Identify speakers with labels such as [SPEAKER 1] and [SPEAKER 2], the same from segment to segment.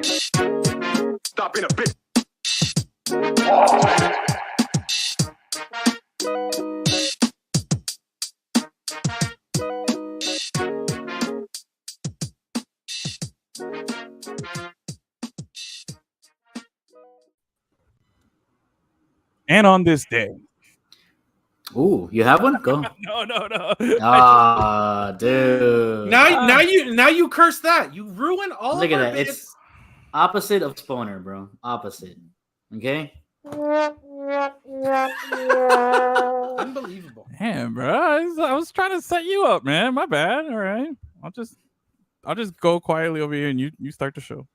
[SPEAKER 1] Stop being a bitch.
[SPEAKER 2] And on this day.
[SPEAKER 3] Ooh, you have one? Go.
[SPEAKER 2] No.
[SPEAKER 3] Ah, dude.
[SPEAKER 4] Now you curse that. You ruin all
[SPEAKER 3] Look
[SPEAKER 4] of
[SPEAKER 3] at
[SPEAKER 4] our
[SPEAKER 3] that. It's opposite of Spooner, bro. Opposite. Okay?
[SPEAKER 4] Unbelievable.
[SPEAKER 2] Damn, bro. I was trying to set you up, man. My bad. All right. I'll just go quietly over here and you start the show.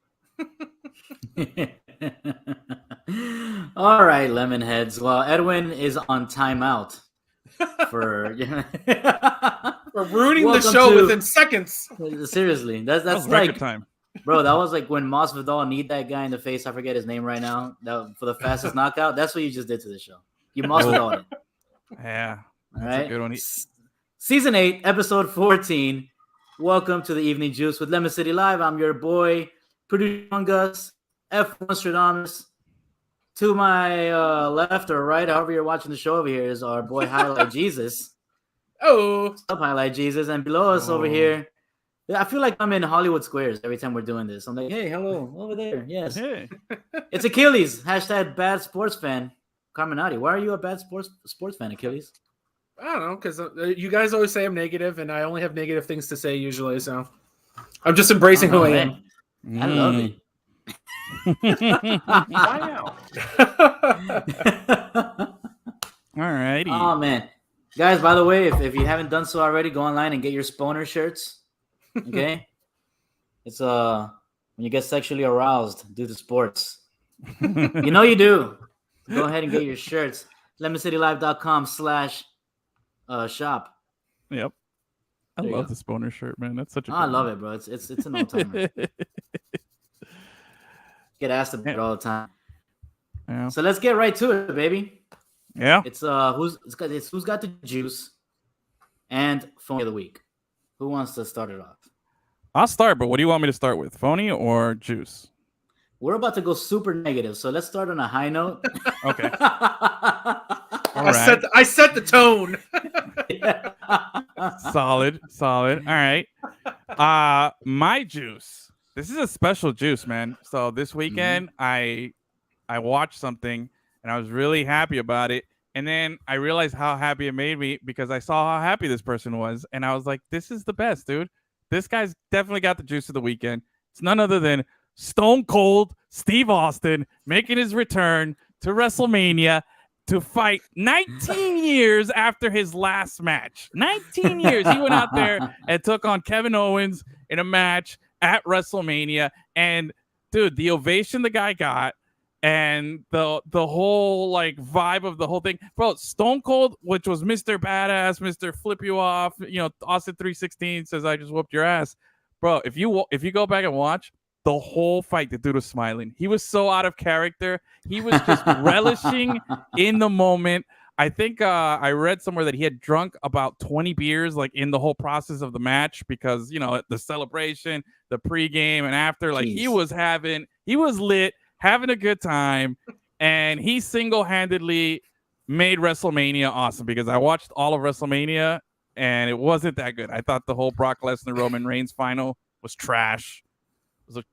[SPEAKER 3] All right, Lemonheads. Well, Edwin is on timeout for
[SPEAKER 4] ruining the show within seconds.
[SPEAKER 3] Seriously, that's like
[SPEAKER 2] time,
[SPEAKER 3] bro. That was like when Masvidal kneed that guy in the face. I forget his name right now. That for the fastest knockout. That's what you just did to the show. You Masvidal it.
[SPEAKER 2] Yeah.
[SPEAKER 3] All right.
[SPEAKER 2] Good one.
[SPEAKER 3] Season 8, episode 14. Welcome to the Evening Juice with Lemon City Live. I'm your boy, producer Gus, F1 Stradamus. To my left or right, however you're watching the show over here, is our boy Highlight Jesus.
[SPEAKER 4] Oh,
[SPEAKER 3] What's up, Highlight Jesus? And below us over here, I feel like I'm in Hollywood Squares every time we're doing this. I'm like, hey, hello, over there. Yes.
[SPEAKER 2] Hey.
[SPEAKER 3] It's Achilles, hashtag bad sports fan. Carminati, why are you a bad sports fan, Achilles?
[SPEAKER 4] I don't know, because you guys always say I'm negative, and I only have negative things to say usually, so I'm just embracing who I am.
[SPEAKER 3] I love it.
[SPEAKER 4] Wow.
[SPEAKER 2] Alrighty.
[SPEAKER 3] Oh man, guys! By the way, if you haven't done so already, go online and get your Spooner shirts. Okay, it's when you get sexually aroused due to sports. You know you do. Go ahead and get your shirts. LemonCityLive.com/shop.
[SPEAKER 2] Yep. I love the Spooner shirt, man. That's such a.
[SPEAKER 3] I love it, bro. It's an all timer. Get asked about it all the time.
[SPEAKER 2] Yeah.
[SPEAKER 3] So let's get right to it, baby.
[SPEAKER 2] Yeah.
[SPEAKER 3] It's who's got the juice and phony of the week. Who wants to start it off?
[SPEAKER 2] I'll start, but what do you want me to start with? Phony or juice?
[SPEAKER 3] We're about to go super negative, so let's start on a high note.
[SPEAKER 2] Okay.
[SPEAKER 4] I set the tone.
[SPEAKER 2] Solid. All right. My juice. This is a special juice, man. So this weekend, I watched something and I was really happy about it. And then I realized how happy it made me because I saw how happy this person was. And I was like, this is the best, dude. This guy's definitely got the juice of the weekend. It's none other than Stone Cold Steve Austin making his return to WrestleMania to fight 19 years after his last match. 19 years. He went out there and took on Kevin Owens in a match at WrestleMania, and dude, the ovation the guy got, and the whole like vibe of the whole thing, bro. Stone Cold, which was Mr. Badass, Mr. Flip You Off, Austin 316 says I just whooped your ass, bro. If you go back and watch the whole fight, the dude was smiling. He was so out of character. He was just relishing in the moment. I think I read somewhere that he had drunk about 20 beers like in the whole process of the match because, the celebration, the pregame and after, like he was lit, having a good time. And he single-handedly made WrestleMania awesome because I watched all of WrestleMania and it wasn't that good. I thought the whole Brock Lesnar Roman Reigns final was trash. It was a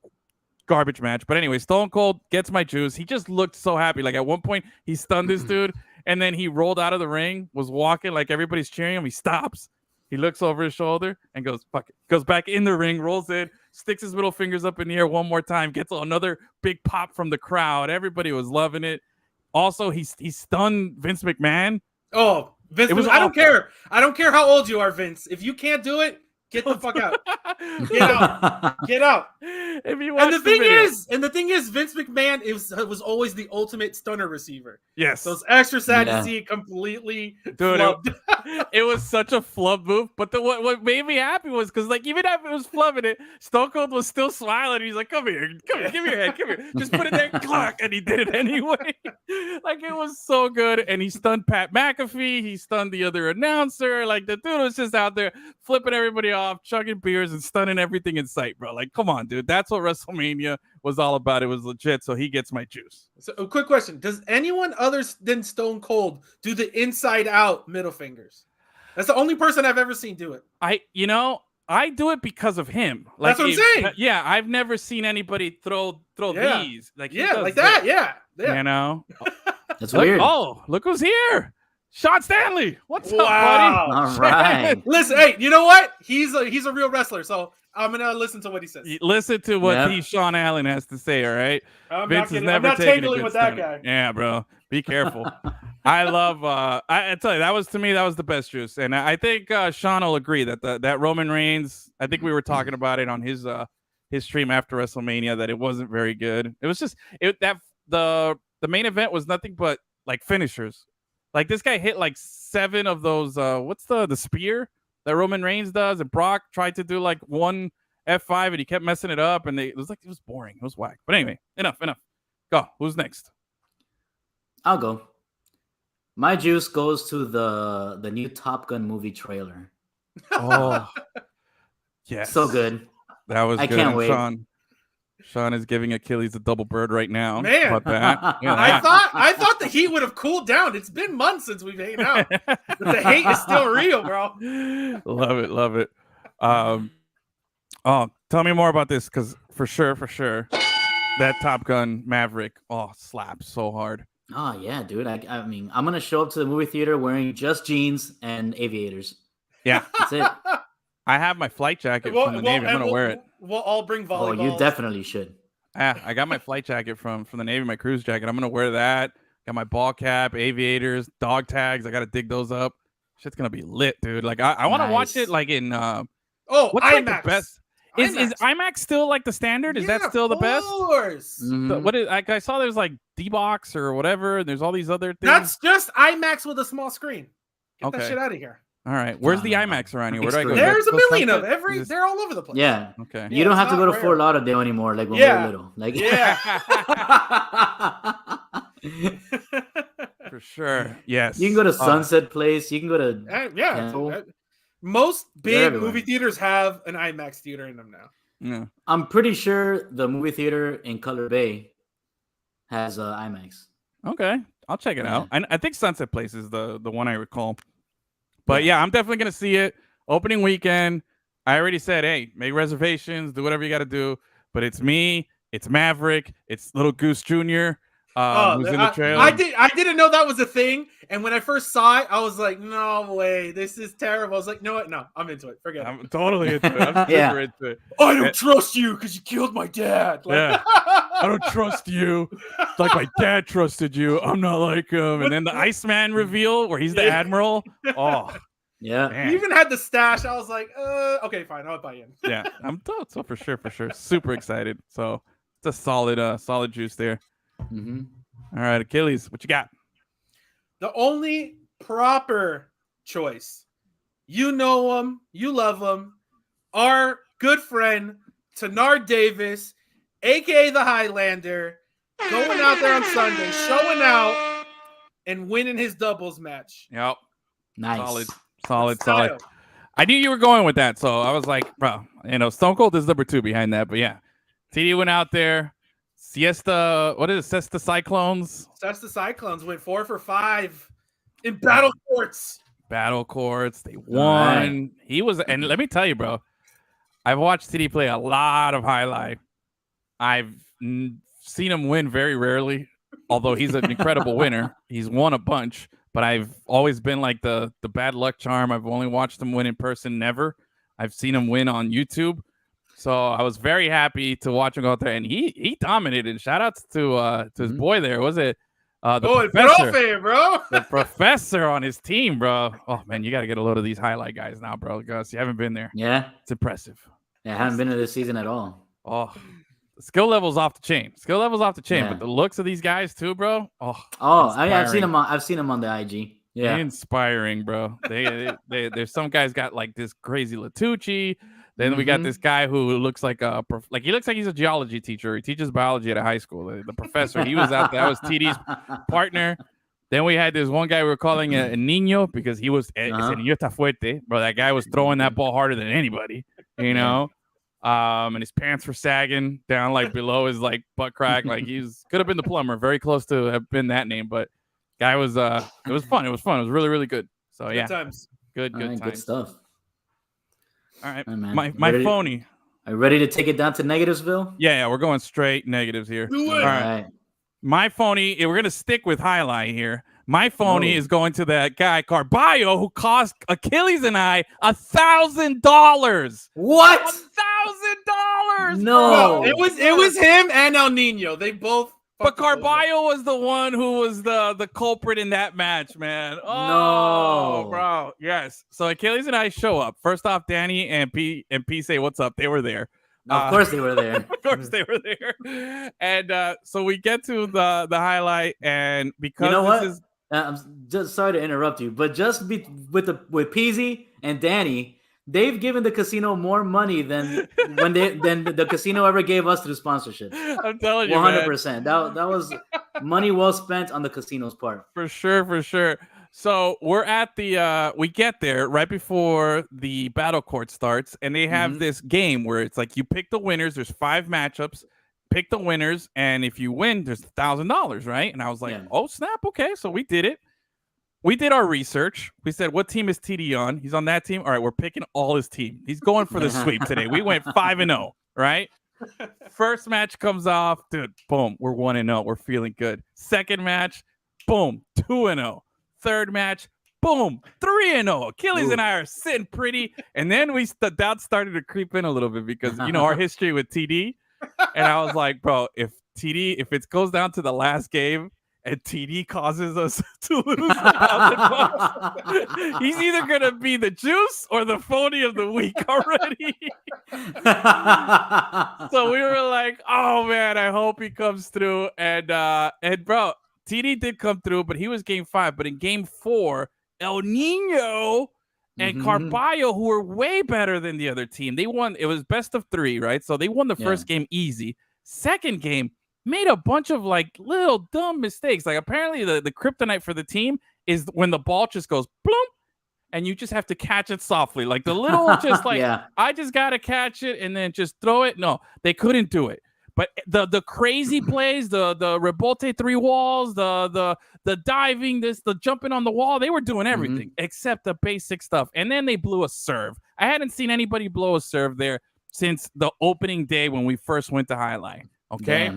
[SPEAKER 2] garbage match. But anyway, Stone Cold gets my juice. He just looked so happy. Like at one point he stunned this dude. And then he rolled out of the ring, was walking like everybody's cheering him. He stops. He looks over his shoulder and goes, fuck it. Goes back in the ring, rolls in, sticks his middle fingers up in the air one more time, gets another big pop from the crowd. Everybody was loving it. Also, he stunned Vince McMahon.
[SPEAKER 4] Oh, Vince, I don't care. I don't care how old you are, Vince. If you can't do it, get the fuck out. Get out.
[SPEAKER 2] If you
[SPEAKER 4] and the thing is, Vince McMahon was always the ultimate stunner receiver.
[SPEAKER 2] Yes.
[SPEAKER 4] So it's extra sad to see it completely flubbed.
[SPEAKER 2] It was such a flub move. But what made me happy was because even after it was flubbing it, Stone Cold was still smiling. He's like, come here, give me your head, come here. Just put it there, clock, and he did it anyway. Like it was so good. And he stunned Pat McAfee. He stunned the other announcer. Like the dude was just out there flipping everybody off, chugging beers, and stunning everything in sight, bro. Like, come on, dude. That's what WrestleMania was all about. It was legit. So he gets my juice.
[SPEAKER 4] So, a quick question: does anyone other than Stone Cold do the inside out middle fingers? That's the only person I've ever seen do it.
[SPEAKER 2] I do it because of him.
[SPEAKER 4] Like, that's what I'm saying.
[SPEAKER 2] Yeah, I've never seen anybody throw these. Like,
[SPEAKER 4] like that. Yeah.
[SPEAKER 2] You know,
[SPEAKER 3] that's weird.
[SPEAKER 2] Oh, look who's here. Sean Stanley. What's up, buddy?
[SPEAKER 3] All right.
[SPEAKER 4] Listen, hey, you know what? He's a real wrestler, so I'm gonna listen to what he says.
[SPEAKER 2] Listen to what Sean Allen has to say. All right.
[SPEAKER 4] Vince is never tangling with that guy.
[SPEAKER 2] Yeah, bro. Be careful. I love. I tell you, that was the best juice, and I think Sean will agree that that Roman Reigns. I think we were talking about it on his stream after WrestleMania that it wasn't very good. It was just the main event was nothing but like finishers. Like this guy hit like 7 of those. What's the spear that Roman Reigns does, and Brock tried to do like one F5 and he kept messing it up, and it was boring. It was whack. But anyway, enough. Go. Who's next?
[SPEAKER 3] I'll go. My juice goes to the new Top Gun movie trailer.
[SPEAKER 2] Oh, yes,
[SPEAKER 3] so good.
[SPEAKER 2] That was
[SPEAKER 3] I
[SPEAKER 2] good.
[SPEAKER 3] Can't wait.
[SPEAKER 2] Sean is giving Achilles a double bird right now.
[SPEAKER 4] Man, I thought the heat would have cooled down. It's been months since we've hanged out, but the hate is still real, bro.
[SPEAKER 2] Love it. Oh, tell me more about this, because for sure, that Top Gun Maverick, slaps so hard.
[SPEAKER 3] Oh yeah, dude. I mean, I'm gonna show up to the movie theater wearing just jeans and aviators.
[SPEAKER 2] Yeah,
[SPEAKER 3] that's it.
[SPEAKER 2] I have my flight jacket from the Navy. I'm gonna wear it.
[SPEAKER 4] We'll all bring volleyball.
[SPEAKER 3] Oh, you definitely should.
[SPEAKER 2] I got my flight jacket from the Navy, my cruise jacket. I'm gonna wear that. Got my ball cap, aviators, dog tags. I gotta dig those up. Shit's gonna be lit, dude. Like I want to watch it like in what's
[SPEAKER 4] IMAX.
[SPEAKER 2] like the best? Is IMAX still like the standard? Is that still the best?
[SPEAKER 4] Of course.
[SPEAKER 3] Mm-hmm.
[SPEAKER 2] What is? I saw there's like D-Box or whatever, and there's all these other things.
[SPEAKER 4] That's just IMAX with a small screen. Get that shit out of here.
[SPEAKER 2] All right, where's the IMAX around here? Where do I go?
[SPEAKER 4] There's a million of they're all over the place.
[SPEAKER 3] Yeah.
[SPEAKER 2] Okay.
[SPEAKER 3] You don't have to go to Fort Lauderdale anymore, like when we were little. Like
[SPEAKER 2] for sure. Yes.
[SPEAKER 3] You can go to Sunset Place. You can go to
[SPEAKER 4] most big movie theaters have an IMAX theater in them now.
[SPEAKER 2] Yeah.
[SPEAKER 3] I'm pretty sure the movie theater in Color Bay has IMAX.
[SPEAKER 2] Okay, I'll check it out. I think Sunset Place is the one I recall. But yeah, I'm definitely going to see it. Opening weekend. I already said, hey, make reservations, do whatever you got to do. But it's me, it's Maverick, it's Little Goose Jr., who's in the trailer.
[SPEAKER 4] I didn't know that was a thing. And when I first saw it, I was like, no way, this is terrible. I was like, no, I'm into it. Forget it.
[SPEAKER 2] I'm totally into it. I'm super into it.
[SPEAKER 4] I don't trust you because you killed my dad.
[SPEAKER 2] Like, I don't trust you. It's like my dad trusted you. I'm not like him. And then the Iceman reveal where he's the Admiral. Oh,
[SPEAKER 3] yeah.
[SPEAKER 2] Man.
[SPEAKER 4] You even had the stash. I was like, okay, fine. I'll buy in.
[SPEAKER 2] Yeah, I'm so for sure. Super excited. So it's a solid juice there.
[SPEAKER 3] Mm-hmm.
[SPEAKER 2] All right, Achilles, what you got?
[SPEAKER 4] The only proper choice. You know him. You love him. Our good friend, Tenard Davis, a.k.a. the Highlander, going out there on Sunday, showing out, and winning his doubles match.
[SPEAKER 2] Yep.
[SPEAKER 3] Nice.
[SPEAKER 2] Solid. I knew you were going with that, so I was like, bro, Stone Cold is number 2 behind that. But yeah, TD went out there. Siesta Cyclones.
[SPEAKER 4] Siesta Cyclones went 4 for 5 in Battle Courts.
[SPEAKER 2] They won. Right. He was, and let me tell you, bro, I've watched TD play a lot of High Life. I've seen him win very rarely, although he's an incredible winner. He's won a bunch, but I've always been like the bad luck charm. I've only watched him win in person, never. I've seen him win on YouTube. So I was very happy to watch him go out there, and he dominated. Shout outs to his boy there. Was it the professor?
[SPEAKER 4] Profe, bro.
[SPEAKER 2] The professor on his team, bro. Oh man, you got to get a load of these highlight guys now, bro. Gus, you haven't been there.
[SPEAKER 3] Yeah,
[SPEAKER 2] it's impressive.
[SPEAKER 3] Yeah, I haven't been to this season at all.
[SPEAKER 2] Oh, the skill level's off the chain. But the looks of these guys too, bro.
[SPEAKER 3] I've seen them on the IG. Yeah,
[SPEAKER 2] inspiring, bro. There's some guys got like this crazy Latucci. Then we got this guy who looks like he looks like he's a geology teacher. He teaches biology at a high school. The professor, he was out there. That was TD's partner. Then we had this one guy we were calling a niño because he was ese niño está fuerte, bro. That guy was throwing that ball harder than anybody, you know. And his pants were sagging down like below his like butt crack, like could have been the plumber, very close to have been that name. But guy was it was fun. It was really really good. So
[SPEAKER 4] Good times.
[SPEAKER 2] Good times.
[SPEAKER 3] Good stuff.
[SPEAKER 2] All right,
[SPEAKER 3] man.
[SPEAKER 2] my phony.
[SPEAKER 3] Are you ready to take it down to Negativesville?
[SPEAKER 2] Yeah, we're going straight negatives here.
[SPEAKER 4] Do it.
[SPEAKER 2] All right. My phony, we're going to stick with highlight here. My phony is going to that guy, Carballo, who cost Achilles and I $1,000.
[SPEAKER 3] What?
[SPEAKER 2] $1,000?
[SPEAKER 3] No.
[SPEAKER 4] It was him and El Nino. They both.
[SPEAKER 2] But Carballo was the one who was the culprit in that match, man. Oh,
[SPEAKER 3] No.
[SPEAKER 2] bro. Yes. So Achilles and I show up. First off, Danny and P say, what's up? They were there.
[SPEAKER 3] Of course they were there.
[SPEAKER 2] Of course they were there. And so we get to the highlight, and because
[SPEAKER 3] you know what? I'm just sorry to interrupt you, but just with Peasy and Danny, they've given the casino more money than the casino ever gave us through sponsorship.
[SPEAKER 2] I'm telling you,
[SPEAKER 3] 100%. That was money well spent on the casino's part.
[SPEAKER 2] For sure. So we're at we get there right before the battle court starts, and they have this game where it's like you pick the winners. There's 5 matchups. Pick the winners, and if you win, there's $1,000, right? And I was like, oh, snap. Okay, so we did it. We did our research. We said, what team is TD on? He's on that team. All right, we're picking all his team. He's going for the sweep today. We went 5-0, right? First match comes off. Dude, boom, we're 1-0. We're feeling good. Second match, boom, 2-0. Third match, boom, 3-0. Achilles and I are sitting pretty. And then the doubt started to creep in a little bit because, our history with TD. And I was like, bro, if it goes down to the last game and TD causes us to lose $1,000, he's either going to be the juice or the phony of the week already. So we were like, oh, man, I hope he comes through. And bro, TD did come through, but he was game 5. But in game 4, El Nino and Carballo, who were way better than the other team, they won. It was best of 3, right? So they won the first game easy. Second game, made a bunch of like little dumb mistakes. Like apparently the kryptonite for the team is when the ball just goes bloom, and you just have to catch it softly. Like the little just like, I just got to catch it and then just throw it. No, they couldn't do it. But the crazy plays, the rebote 3 walls, the diving, the jumping on the wall, they were doing everything except the basic stuff. And then they blew a serve. I hadn't seen anybody blow a serve there since the opening day when we first went to highlight. Okay,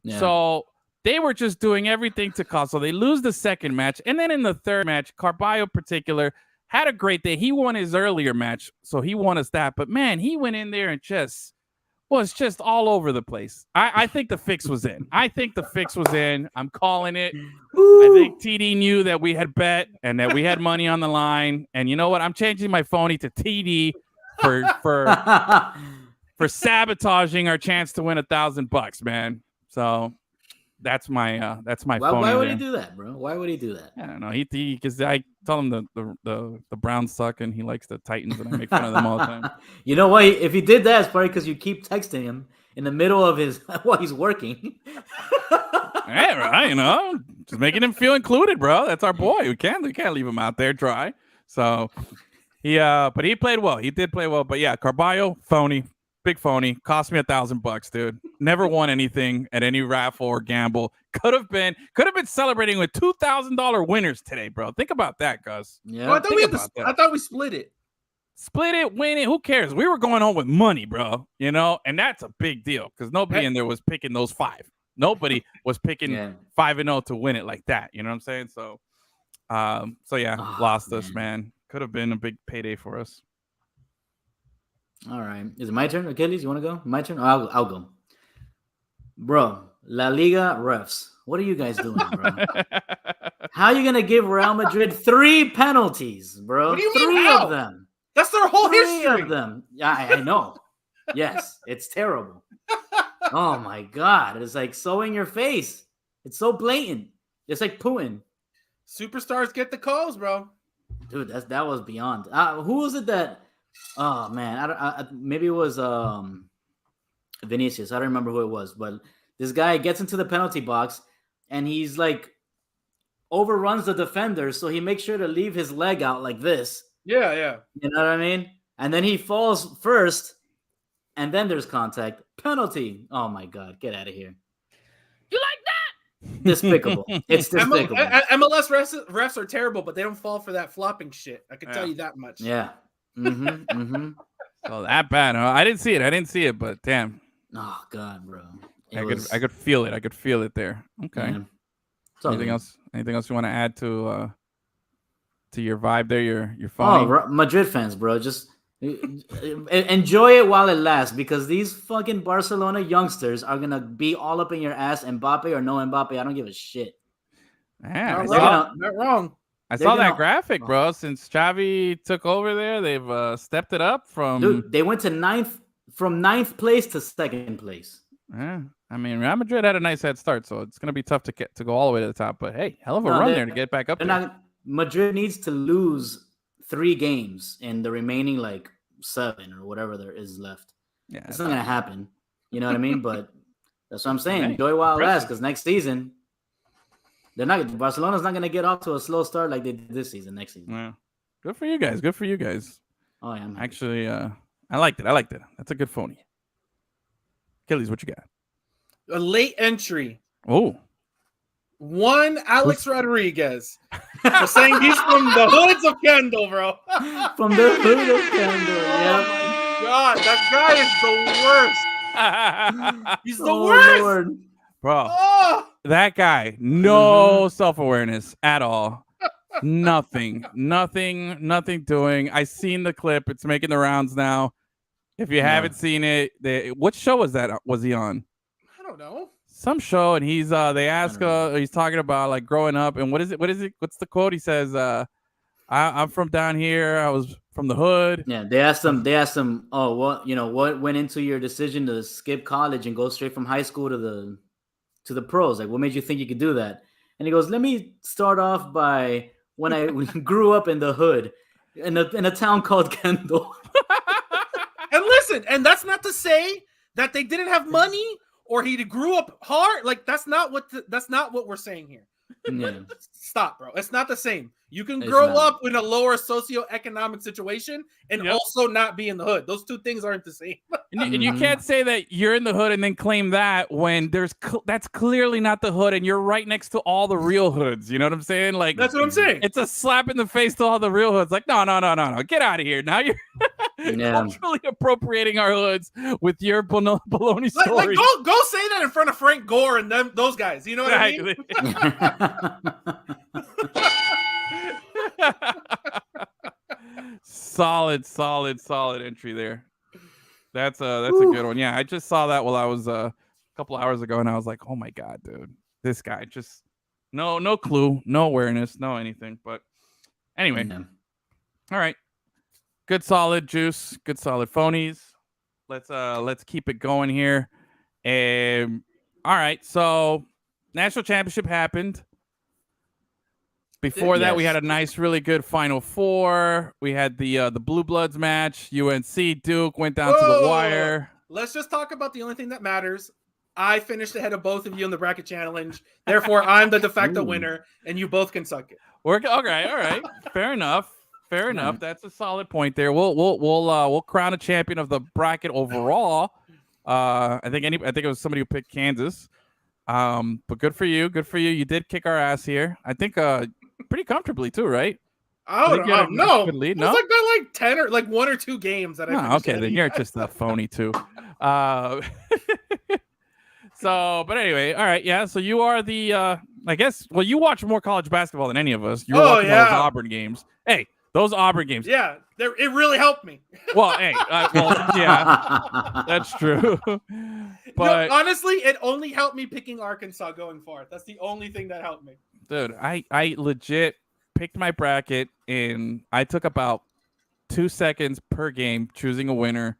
[SPEAKER 2] so they were just doing everything to cause. So they lose the second match, and then in the third match, Carballo in particular had a great day. He won his earlier match, so he won us that. But man, he went in there and was just all over the place. I think the fix was in. I'm calling it. I think TD knew that we had bet and that we had money on the line. And you know what? I'm changing my phony to TD for sabotaging our chance to win $1,000, man. So that's my phony.
[SPEAKER 3] Why would he do that, bro? Why would he do that?
[SPEAKER 2] I don't know. He because I tell him the Browns suck and he likes the Titans and I make fun of them all the time.
[SPEAKER 3] You know what? If he did that, it's probably because you keep texting him in the middle of while he's working.
[SPEAKER 2] Hey, right, just making him feel included, bro. That's our boy. We can't leave him out there dry. So but he played well. He did play well. But yeah, Carballo, phony. Big phony. Cost me $1,000, dude. Never won anything at any raffle or gamble. Could have been celebrating with $2,000 winners today, bro. Think about that, Gus.
[SPEAKER 4] Yeah. I thought we split it.
[SPEAKER 2] Split it, win it. Who cares? We were going home with money, bro. And that's a big deal because nobody in there was picking those 5. Nobody was picking 5-0 to win it like that. You know what I'm saying? So, lost us, man. Could have been a big payday for us.
[SPEAKER 3] All right. Is it my turn? Achilles, you want to go? My turn? I'll go. Bro, La Liga refs. What are you guys doing, bro? How are you going to give Real Madrid 3 penalties, bro?
[SPEAKER 4] What do you mean
[SPEAKER 3] 3
[SPEAKER 4] how?
[SPEAKER 3] of them.
[SPEAKER 4] That's their whole
[SPEAKER 3] 3
[SPEAKER 4] history.
[SPEAKER 3] of them. Yeah, I know. Yes, it's terrible. Oh, my God. It's like so in your face. It's so blatant. It's like Putin.
[SPEAKER 4] Superstars get the calls, bro.
[SPEAKER 3] Dude, that was beyond. Who was it that... Oh man, maybe it was Vinicius. I don't remember who it was, but this guy gets into the penalty box and he's like overruns the defender, so he makes sure to leave his leg out like this.
[SPEAKER 4] Yeah.
[SPEAKER 3] You know what I mean? And then he falls first, and then there's contact. Penalty. Oh my God, get out of here.
[SPEAKER 4] You like that?
[SPEAKER 3] Despicable. It's despicable.
[SPEAKER 4] MLS refs are terrible, but they don't fall for that flopping shit. I can tell you that much.
[SPEAKER 3] Yeah.
[SPEAKER 2] Oh, that bad, huh? I didn't see it, but damn.
[SPEAKER 3] Oh God, bro.
[SPEAKER 2] I could feel it. I could feel it there. Okay.
[SPEAKER 3] Yeah.
[SPEAKER 2] Anything else? Anything else you want to add to your vibe there? Your phone?
[SPEAKER 3] Oh, Madrid fans, bro. Just enjoy it while it lasts, because these fucking Barcelona youngsters are gonna be all up in your ass. Mbappe or no Mbappe, I don't give a shit.
[SPEAKER 2] Man,
[SPEAKER 4] not wrong.
[SPEAKER 2] I saw that graphic, bro. Since Xavi took over there, they've stepped it up from.
[SPEAKER 3] Dude, they went to ninth place to second place.
[SPEAKER 2] Yeah, I mean, Real Madrid had a nice head start, so it's gonna be tough to go all the way to the top. But hey, hell of a run there to get back up there.
[SPEAKER 3] Madrid needs to lose 3 games in the remaining 7 or whatever there is left. Yeah, it's not gonna happen. You know what I mean? But that's what I'm saying. Enjoy while it lasts, because next season Barcelona's not gonna get off to a slow start like they did this season. Next season.
[SPEAKER 2] Yeah. Good for you guys. Oh yeah. Actually, I liked it. That's a good phony. Achilles, what you got?
[SPEAKER 4] A late entry.
[SPEAKER 2] Oh.
[SPEAKER 4] One Alex Rodriguez for saying he's from the hoods of Kendall, bro.
[SPEAKER 3] From the hood of Kendall.
[SPEAKER 4] Yeah. Oh my God, that guy is the worst. He's the worst,
[SPEAKER 3] Lord.
[SPEAKER 2] Bro. Oh. That guy, no self-awareness at all. Nothing doing. I seen the clip. It's making the rounds now. If you haven't seen it, what show was that? Was he on?
[SPEAKER 4] I don't know.
[SPEAKER 2] Some show, and he's they ask he's talking about growing up, and what is it? What's the quote? He says, I'm from down here. I was from the hood.
[SPEAKER 3] Yeah, they asked him, oh, what went into your decision to skip college and go straight from high school to the pros? What made you think you could do that? And he goes, let me start off by when I grew up in the hood in a town called Kendall.
[SPEAKER 4] And listen, and that's not to say that they didn't have money or he grew up hard. That's not what we're saying here.
[SPEAKER 3] Yeah.
[SPEAKER 4] Stop, bro. It's not the same. You can grow up in a lower socioeconomic situation and also not be in the hood. Those two things aren't the same.
[SPEAKER 2] And you can't say that you're in the hood and then claim that when that's clearly not the hood and you're right next to all the real hoods. You know what I'm saying?
[SPEAKER 4] That's what I'm saying.
[SPEAKER 2] It's a slap in the face to all the real hoods. No. Get out of here. Now you're culturally appropriating our hoods with your baloney stories.
[SPEAKER 4] Go say that in front of Frank Gore and those guys. You know what I mean?
[SPEAKER 2] Solid entry there. That's a good one. Yeah, I just saw that while I was a couple hours ago, and I was like, oh my God, dude, this guy just no clue, no awareness, no anything. But anyway, all right, good solid juice, good solid phonies. Let's keep it going here. All right, so national championship happened. Before that, we had a nice, really good Final Four. We had the Blue Bloods match. UNC Duke went down to the wire.
[SPEAKER 4] Let's just talk about the only thing that matters. I finished ahead of both of you in the bracket challenge. Therefore, I'm the de facto winner, and you both can suck it.
[SPEAKER 2] Okay, all right. Fair enough. That's a solid point there. We'll crown a champion of the bracket overall. I think it was somebody who picked Kansas. But good for you. You did kick our ass here. I think pretty comfortably too, right?
[SPEAKER 4] No.
[SPEAKER 2] Lead,
[SPEAKER 4] no? It was by 10 or 1 or 2 games that I
[SPEAKER 2] okay, then you're just a phony too. But anyway, all right, yeah. So you are the I guess you watch more college basketball than any of us. You're watching those Auburn games. Hey, those Auburn games.
[SPEAKER 4] Yeah, it really helped me.
[SPEAKER 2] Well, hey, yeah, that's true. But
[SPEAKER 4] honestly, it only helped me picking Arkansas going forward. That's the only thing that helped me.
[SPEAKER 2] Dude, I legit picked my bracket and I took about 2 seconds per game choosing a winner,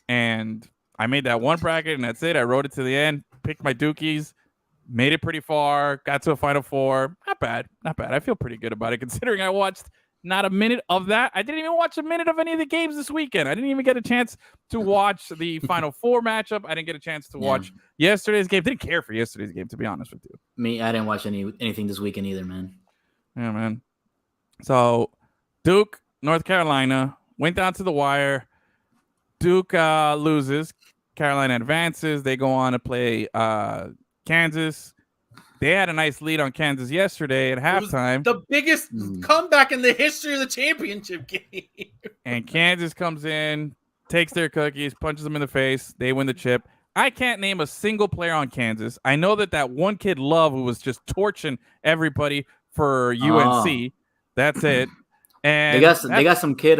[SPEAKER 2] and I made that one bracket and that's it. I wrote it to the end, picked my Dukies, made it pretty far, got to a Final Four. Not bad. I feel pretty good about it considering I watched not a minute of that. I didn't even watch a minute of any of the games this weekend. I didn't even get a chance to watch the Final Four matchup. I didn't get a chance to watch yesterday's game. Didn't care for yesterday's game, to be honest with you.
[SPEAKER 3] Me, I didn't watch anything this weekend either, man.
[SPEAKER 2] Yeah, man. So Duke, North Carolina, went down to the wire. Duke loses. Carolina advances. They go on to play Kansas. They had a nice lead on Kansas yesterday at halftime.
[SPEAKER 4] The biggest comeback in the history of the championship game.
[SPEAKER 2] And Kansas comes in, takes their cookies, punches them in the face. They win the chip. I can't name a single player on Kansas. I know that one kid, Love, who was just torching everybody for UNC. That's it. And
[SPEAKER 3] they got some kid.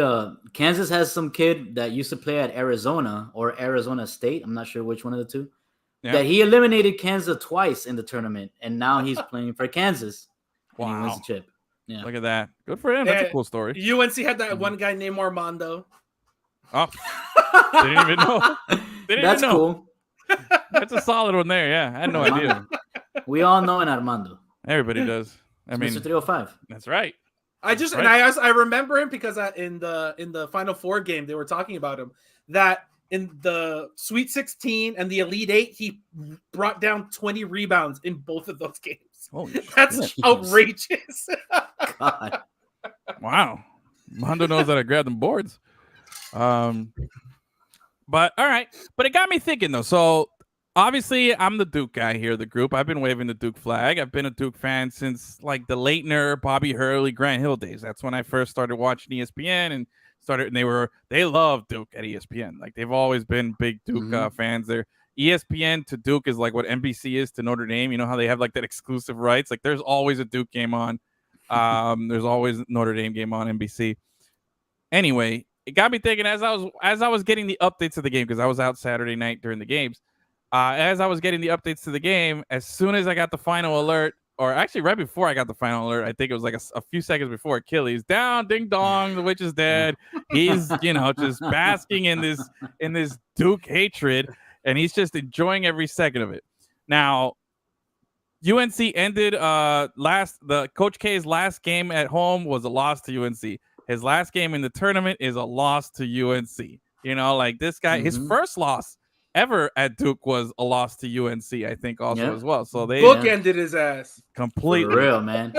[SPEAKER 3] Kansas has some kid that used to play at Arizona or Arizona State. I'm not sure which one of the two. Yeah. That he eliminated Kansas twice in the tournament, and now he's playing for Kansas.
[SPEAKER 2] Wow!
[SPEAKER 3] And he wins the chip. Yeah,
[SPEAKER 2] look at that. Good for him. That's a cool story.
[SPEAKER 4] UNC had that one guy named Armando.
[SPEAKER 2] Oh, didn't even know.
[SPEAKER 3] That's cool.
[SPEAKER 2] That's a solid one there. Yeah, I had no idea.
[SPEAKER 3] We all know an Armando.
[SPEAKER 2] Everybody does. I mean,
[SPEAKER 3] Mr. 305.
[SPEAKER 2] That's right.
[SPEAKER 4] I remember him because in the Final Four game they were talking about him that in the Sweet 16 and the Elite 8 he brought down 20 rebounds in both of those games. That's outrageous.
[SPEAKER 3] God.
[SPEAKER 2] Wow. Mondo knows how to grab them boards. But all right. But it got me thinking though. So obviously I'm the Duke guy here, the group. I've been waving the Duke flag. I've been a Duke fan since like the Leitner, Bobby Hurley, Grant Hill days. That's when I first started watching ESPN and they love Duke at ESPN. Like they've always been big Duke fans. They're ESPN to Duke is like what NBC is to Notre Dame. You know how they have like that exclusive rights? Like there's always a Duke game on. There's always Notre Dame game on NBC. Anyway, it got me thinking as I was getting the updates of the game, because I was out Saturday night during the games. As I was getting the updates to the game, as soon as I got the final alert, or actually right before I got the final alert, I think it was like a few seconds before, Achilles down, ding dong, the witch is dead. He's just basking in this Duke hatred, and he's just enjoying every second of it. Now, UNC ended the Coach K's last game at home was a loss to UNC. His last game in the tournament is a loss to UNC. Like this guy, his first loss ever at Duke was a loss to UNC, I think, also as well. So they
[SPEAKER 4] bookended his ass
[SPEAKER 2] completely.
[SPEAKER 3] For real, man.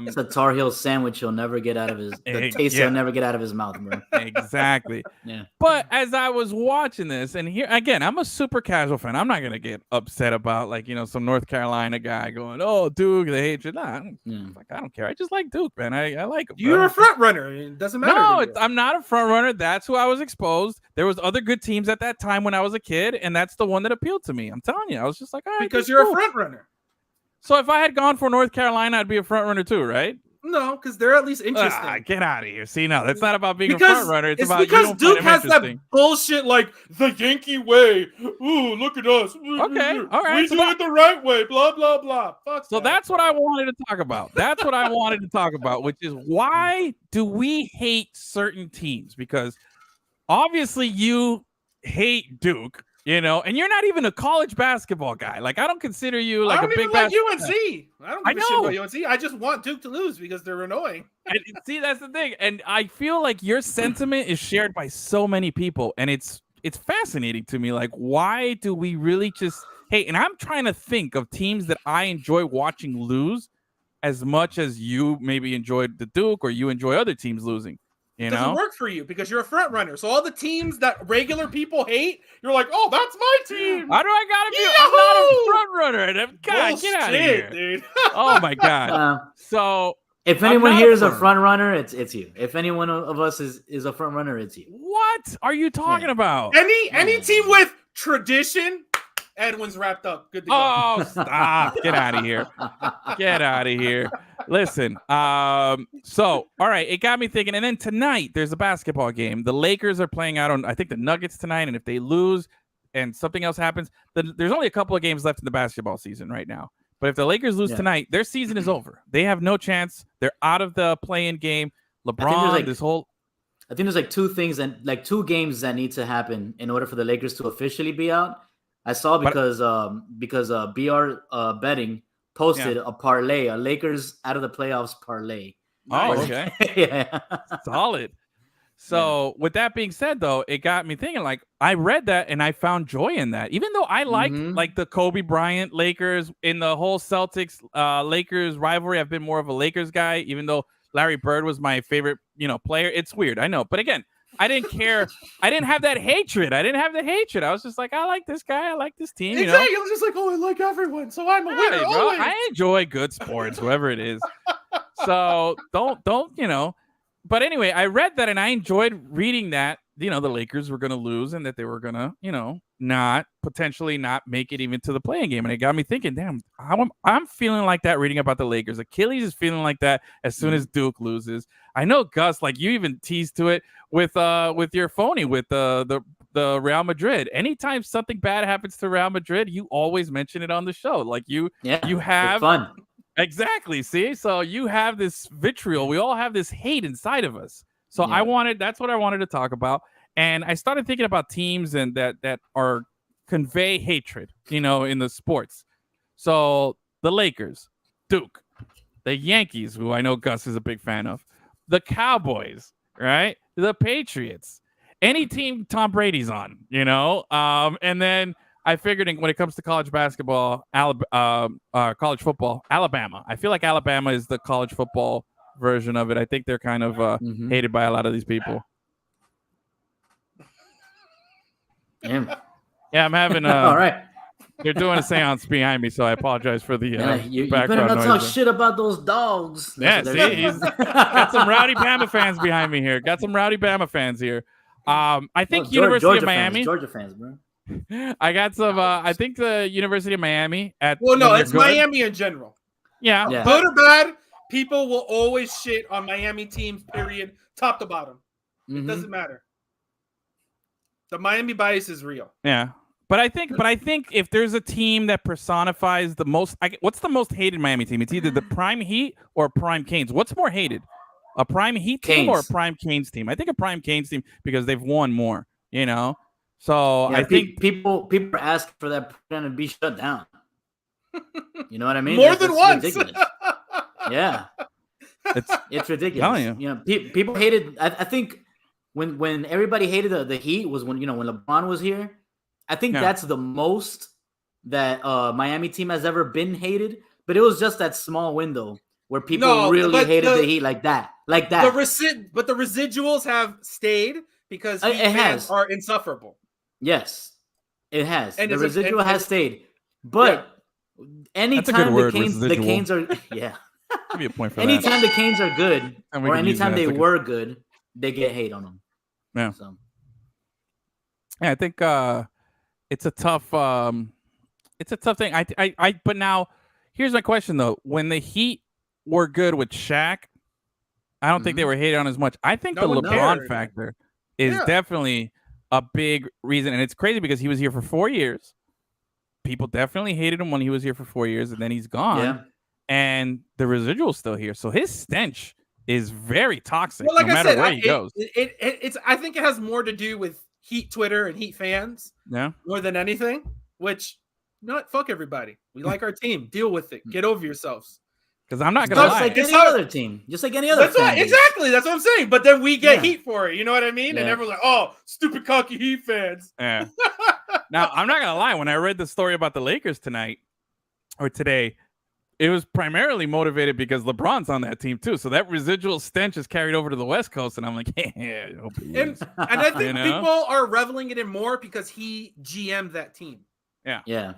[SPEAKER 3] It's a Tar Heel sandwich he'll never get out of his taste. He'll never get out of his mouth, bro.
[SPEAKER 2] Exactly.
[SPEAKER 3] Yeah.
[SPEAKER 2] But as I was watching this, and here again, I'm a super casual fan. I'm not gonna get upset about some North Carolina guy going, "Oh, Duke, they hate you." Nah, I don't care. I just like Duke, man. I like him.
[SPEAKER 4] You're a front runner. It doesn't matter.
[SPEAKER 2] No, I'm not a front runner. That's who I was exposed. There was other good teams at that time when I was a kid, and that's the one that appealed to me. I'm telling you, I was just like, all right,
[SPEAKER 4] because you're a front runner.
[SPEAKER 2] So if I had gone for North Carolina, I'd be a front runner too, right?
[SPEAKER 4] No, because they're at least interesting.
[SPEAKER 2] Get out of here. See, no, that's not about being a front runner. It's about
[SPEAKER 4] because Duke has that bullshit like the Yankee way. Ooh, look at us.
[SPEAKER 2] Okay, all right.
[SPEAKER 4] We do it the right way. Blah blah blah. Fuck.
[SPEAKER 2] So that's what I wanted to talk about. That's what I wanted to talk about, which is why do we hate certain teams? Because obviously you hate Duke. And you're not even a college basketball guy. Like, I don't consider you like a big
[SPEAKER 4] UNC. I don't give a shit about UNC. I just want Duke to lose because they're annoying.
[SPEAKER 2] And see, that's the thing. And I feel like your sentiment is shared by so many people, and it's fascinating to me. Like, why do we really just hate? And I'm trying to think of teams that I enjoy watching lose as much as you maybe enjoyed the Duke or you enjoy other teams losing. It doesn't
[SPEAKER 4] work for you because you're a front runner. So all the teams that regular people hate, you're like, oh, that's my team.
[SPEAKER 2] Why do I gotta be? I'm not a front runner. God,
[SPEAKER 4] bullshit,
[SPEAKER 2] get out of here,
[SPEAKER 4] dude.
[SPEAKER 2] Oh my god. So
[SPEAKER 3] if anyone here is a front runner, it's you. If any one of us is a front runner, it's you.
[SPEAKER 2] What are you talking about?
[SPEAKER 4] Any team with tradition. Edwin's wrapped up. Good to go.
[SPEAKER 2] Oh, stop. Get out of here. Get out of here. Listen. So, all right. It got me thinking. And then tonight, there's a basketball game. The Lakers are playing out on, I think, the Nuggets tonight. And if they lose and something else happens, then there's only a couple of games left in the basketball season right now. But if the Lakers lose tonight, their season is over. They have no chance. They're out of the play-in game. LeBron,
[SPEAKER 3] I think there's like two games that need to happen in order for the Lakers to officially be out. I saw because BR betting posted a parlay, a Lakers out of the playoffs parlay.
[SPEAKER 2] Oh, okay.
[SPEAKER 3] Yeah.
[SPEAKER 2] Solid. So with that being said, though, it got me thinking. Like I read that and I found joy in that. Even though I like the Kobe Bryant Lakers in the whole Celtics Lakers rivalry, I've been more of a Lakers guy. Even though Larry Bird was my favorite, player. It's weird, I know, but again, I didn't care. I didn't have that hatred. I was just like, I like this guy. I like this team.
[SPEAKER 4] Exactly. I was just like, I like everyone, so I'm a winner.
[SPEAKER 2] Bro, I enjoy good sports, whoever it is. So don't. But anyway, I read that and I enjoyed reading that, the Lakers were going to lose and that they were going to, potentially not make it even to the play-in game. And it got me thinking, damn, I'm feeling like that reading about the Lakers. Achilles is feeling like that as soon as Duke loses. I know, Gus, like you even teased to it with your phony, with the Real Madrid. Anytime something bad happens to Real Madrid, you always mention it on the show. Like you have
[SPEAKER 3] fun.
[SPEAKER 2] Exactly. See, so you have this vitriol. We all have this hate inside of us. So that's what I wanted to talk about. And I started thinking about teams and that are convey hatred, in the sports. So the Lakers, Duke, the Yankees, who I know Gus is a big fan of, the Cowboys, right? The Patriots, any team Tom Brady's on, and then I figured when it comes to college basketball, college football, Alabama. I feel like Alabama is the college football version of it. I think they're kind of hated by a lot of these people.
[SPEAKER 3] Yeah,
[SPEAKER 2] I'm having
[SPEAKER 3] all right.
[SPEAKER 2] They're doing a seance behind me, so I apologize for the
[SPEAKER 3] you
[SPEAKER 2] background
[SPEAKER 3] better not talk
[SPEAKER 2] noise.
[SPEAKER 3] shit about those dogs.
[SPEAKER 2] Yeah, see, he's got some rowdy Bama fans behind me here. I think University of Miami.
[SPEAKER 3] Georgia fans, bro.
[SPEAKER 2] I got some. I think the University of Miami.
[SPEAKER 4] It's Miami in general.
[SPEAKER 2] Yeah.
[SPEAKER 4] Good or bad, people will always shit on Miami teams. Period, top to bottom. It doesn't matter. The Miami bias is real.
[SPEAKER 2] Yeah, but I think if there's a team that personifies the most, what's the most hated Miami team? It's either the Prime Heat or Prime Canes. What's more hated, a Prime Heat team or a Prime Canes team? I think a Prime Canes team because they've won more. So I think
[SPEAKER 3] people are asking for that program to be shut down. You know what I mean?
[SPEAKER 4] More than once.
[SPEAKER 3] Ridiculous. Yeah, it's ridiculous. People hated. I think when everybody hated the Heat was when LeBron was here. I think that's the most that Miami team has ever been hated. But it was just that small window where people really hated the Heat like that. But
[SPEAKER 4] the residuals have stayed because Heat fans are insufferable.
[SPEAKER 3] Yes, it has. And the residual has stayed. But anytime the Canes are
[SPEAKER 2] give me a point for
[SPEAKER 3] anytime the Canes are good, or anytime they were good, they get hate on them.
[SPEAKER 2] Yeah.
[SPEAKER 3] So.
[SPEAKER 2] Yeah, I think it's a tough thing. But now here's my question though. When the Heat were good with Shaq, I don't think they were hated on as much. I think the LeBron factor is definitely a big reason. And it's crazy because he was here for 4 years. People definitely hated him when he was here for 4 years, and then he's gone. Yeah. And the residual's still here. So his stench is very toxic, no matter where he goes.
[SPEAKER 4] I think it has more to do with Heat Twitter and Heat fans more than anything, which, fuck everybody. We like our team. Deal with it. Get over yourselves.
[SPEAKER 2] Because I'm not going to lie.
[SPEAKER 3] Just like any other team. Just like any other team.
[SPEAKER 4] Exactly. That's what I'm saying. But then we get heat for it. You know what I mean? Yeah. And everyone's like, oh, stupid cocky Heat fans.
[SPEAKER 2] Yeah. Now, I'm not going to lie. When I read the story about the Lakers today, it was primarily motivated because LeBron's on that team too. So that residual stench is carried over to the West Coast. And I'm like, and
[SPEAKER 4] I think people are reveling in it more because he GM'd that team.
[SPEAKER 2] Yeah.
[SPEAKER 3] Yeah.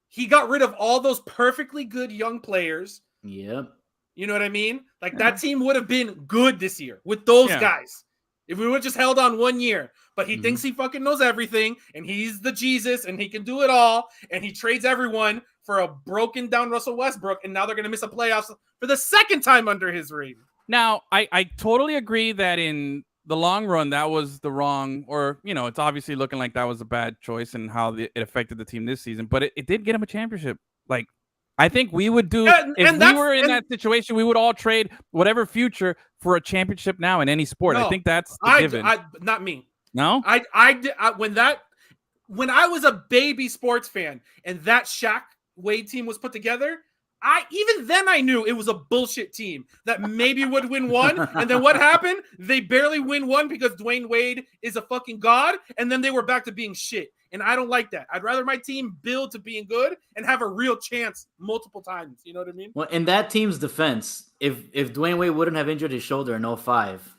[SPEAKER 4] He got rid of all those perfectly good young players.
[SPEAKER 3] Yep.
[SPEAKER 4] You know what I mean? Like that team would have been good this year with those guys. If we would have just held on 1 year. But he thinks he fucking knows everything and he's the Jesus and he can do it all. And he trades everyone for a broken down Russell Westbrook. And now they're going to miss a playoffs for the second time under his reign.
[SPEAKER 2] Now, I totally agree that in the long run, that was the wrong, or, it's obviously looking like that was a bad choice and how it affected the team this season. But it did get him a championship. Like, I think we would do, if we were in that situation, we would all trade whatever future for a championship now in any sport. I think that's the given.
[SPEAKER 4] Not me.
[SPEAKER 2] No?
[SPEAKER 4] When I was a baby sports fan and that Shaq Wade team was put together, even then I knew it was a bullshit team that maybe would win one. And then what happened? They barely win one because Dwayne Wade is a fucking god. And then they were back to being shit. And I don't like that. I'd rather my team build to being good and have a real chance multiple times. You know what I mean?
[SPEAKER 3] Well, in that team's defense, if Dwayne Wade wouldn't have injured his shoulder in 05,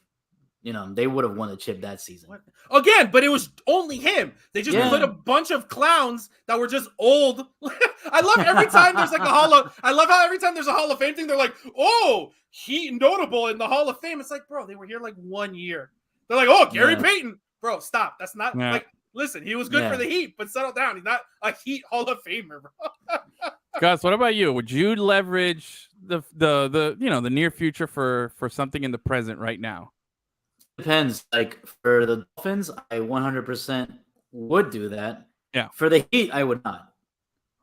[SPEAKER 3] they would have won the chip that season.
[SPEAKER 4] Again, but it was only him. They just put a bunch of clowns that were just old. I love every time there's like I love how every time there's a Hall of Fame thing, they're like, oh, he notable in the Hall of Fame. It's like, bro, they were here like 1 year. They're like, oh, Gary Payton. Bro, stop. That's not like, listen, he was good for the Heat, but settle down. He's not a Heat Hall of Famer, bro.
[SPEAKER 2] Gus, what about you? Would you leverage the near future for something in the present right now?
[SPEAKER 3] Depends. Like for the Dolphins, I 100% would do that.
[SPEAKER 2] Yeah.
[SPEAKER 3] For the Heat, I would not.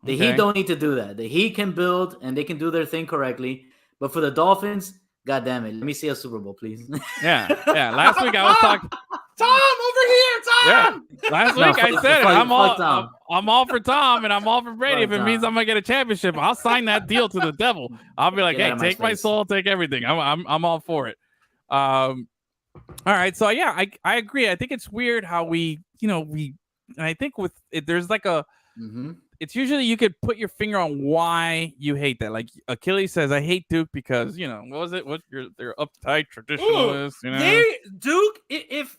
[SPEAKER 3] The Heat don't need to do that. The Heat can build and they can do their thing correctly. But for the Dolphins, God damn it, let me see a Super Bowl, please.
[SPEAKER 2] Yeah. Last week I was talking.
[SPEAKER 4] Tom, over here, Tom.
[SPEAKER 2] Yeah. Last week I said it. I'm all for Tom and I'm all for Brady. If it means I'm gonna get a championship, I'll sign that deal to the devil. I'll be like, hey, take my soul, take everything. I'm all for it. All right, so I agree. I think it's weird how we and I think with it, there's like it's usually you could put your finger on why you hate that. Like Achilles says, I hate Duke because what was it? They're uptight traditionalists.
[SPEAKER 4] Duke. If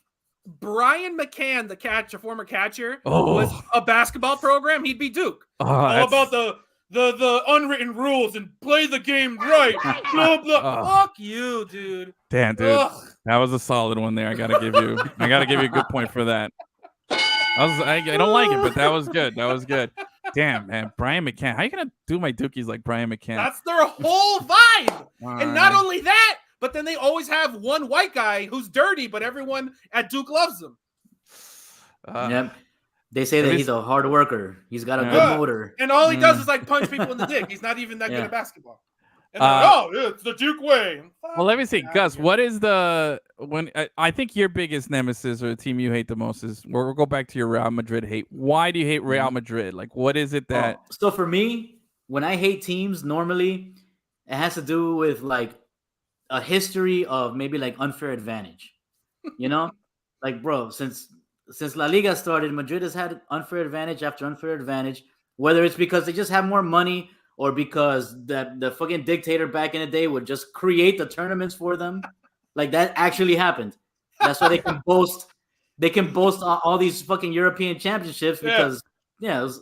[SPEAKER 4] Brian McCann, the former catcher, was a basketball program, he'd be Duke. All about the unwritten rules and play the game right. Blah, blah. Fuck you, dude.
[SPEAKER 2] Damn, dude. Ugh. That was a solid one there. I gotta give you a good point for that. I don't like it, but that was good. That was good. Damn, man. Brian McCann. How you gonna do my Dukies like Brian McCann?
[SPEAKER 4] That's their whole vibe. And not only that, but then they always have one white guy who's dirty, but everyone at Duke loves him.
[SPEAKER 3] Yep. They say that he's a hard worker. He's got a good motor.
[SPEAKER 4] And all he does is like punch people in the dick. He's not even that good at basketball. And it's the Duke way.
[SPEAKER 2] Well, let me see. Gus, what is I think your biggest nemesis or the team you hate the most is, we'll go back to your Real Madrid hate. Why do you hate Real Madrid? Like, what is it that...
[SPEAKER 3] So for me, when I hate teams, normally it has to do with like a history of maybe like unfair advantage. Like, bro, since La Liga started, Madrid has had unfair advantage after unfair advantage, whether it's because they just have more money or because the fucking dictator back in the day would just create the tournaments for them. Like, that actually happened. That's why they can boast. They can boast all these fucking European championships because it was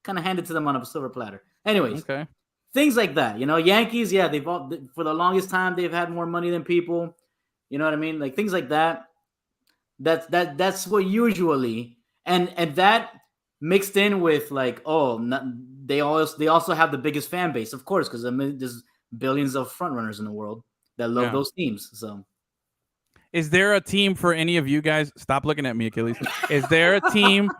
[SPEAKER 3] kind of handed to them on a silver platter. Anyways, things like that. Yankees, they've all, for the longest time they've had more money than people. You know what I mean? Like, things like that. That's what usually and that mixed in with like, they also have the biggest fan base, of course, because there's billions of front runners in the world that love those teams. So
[SPEAKER 2] is there a team for any of you guys? Stop looking at me, Achilles. Is there a team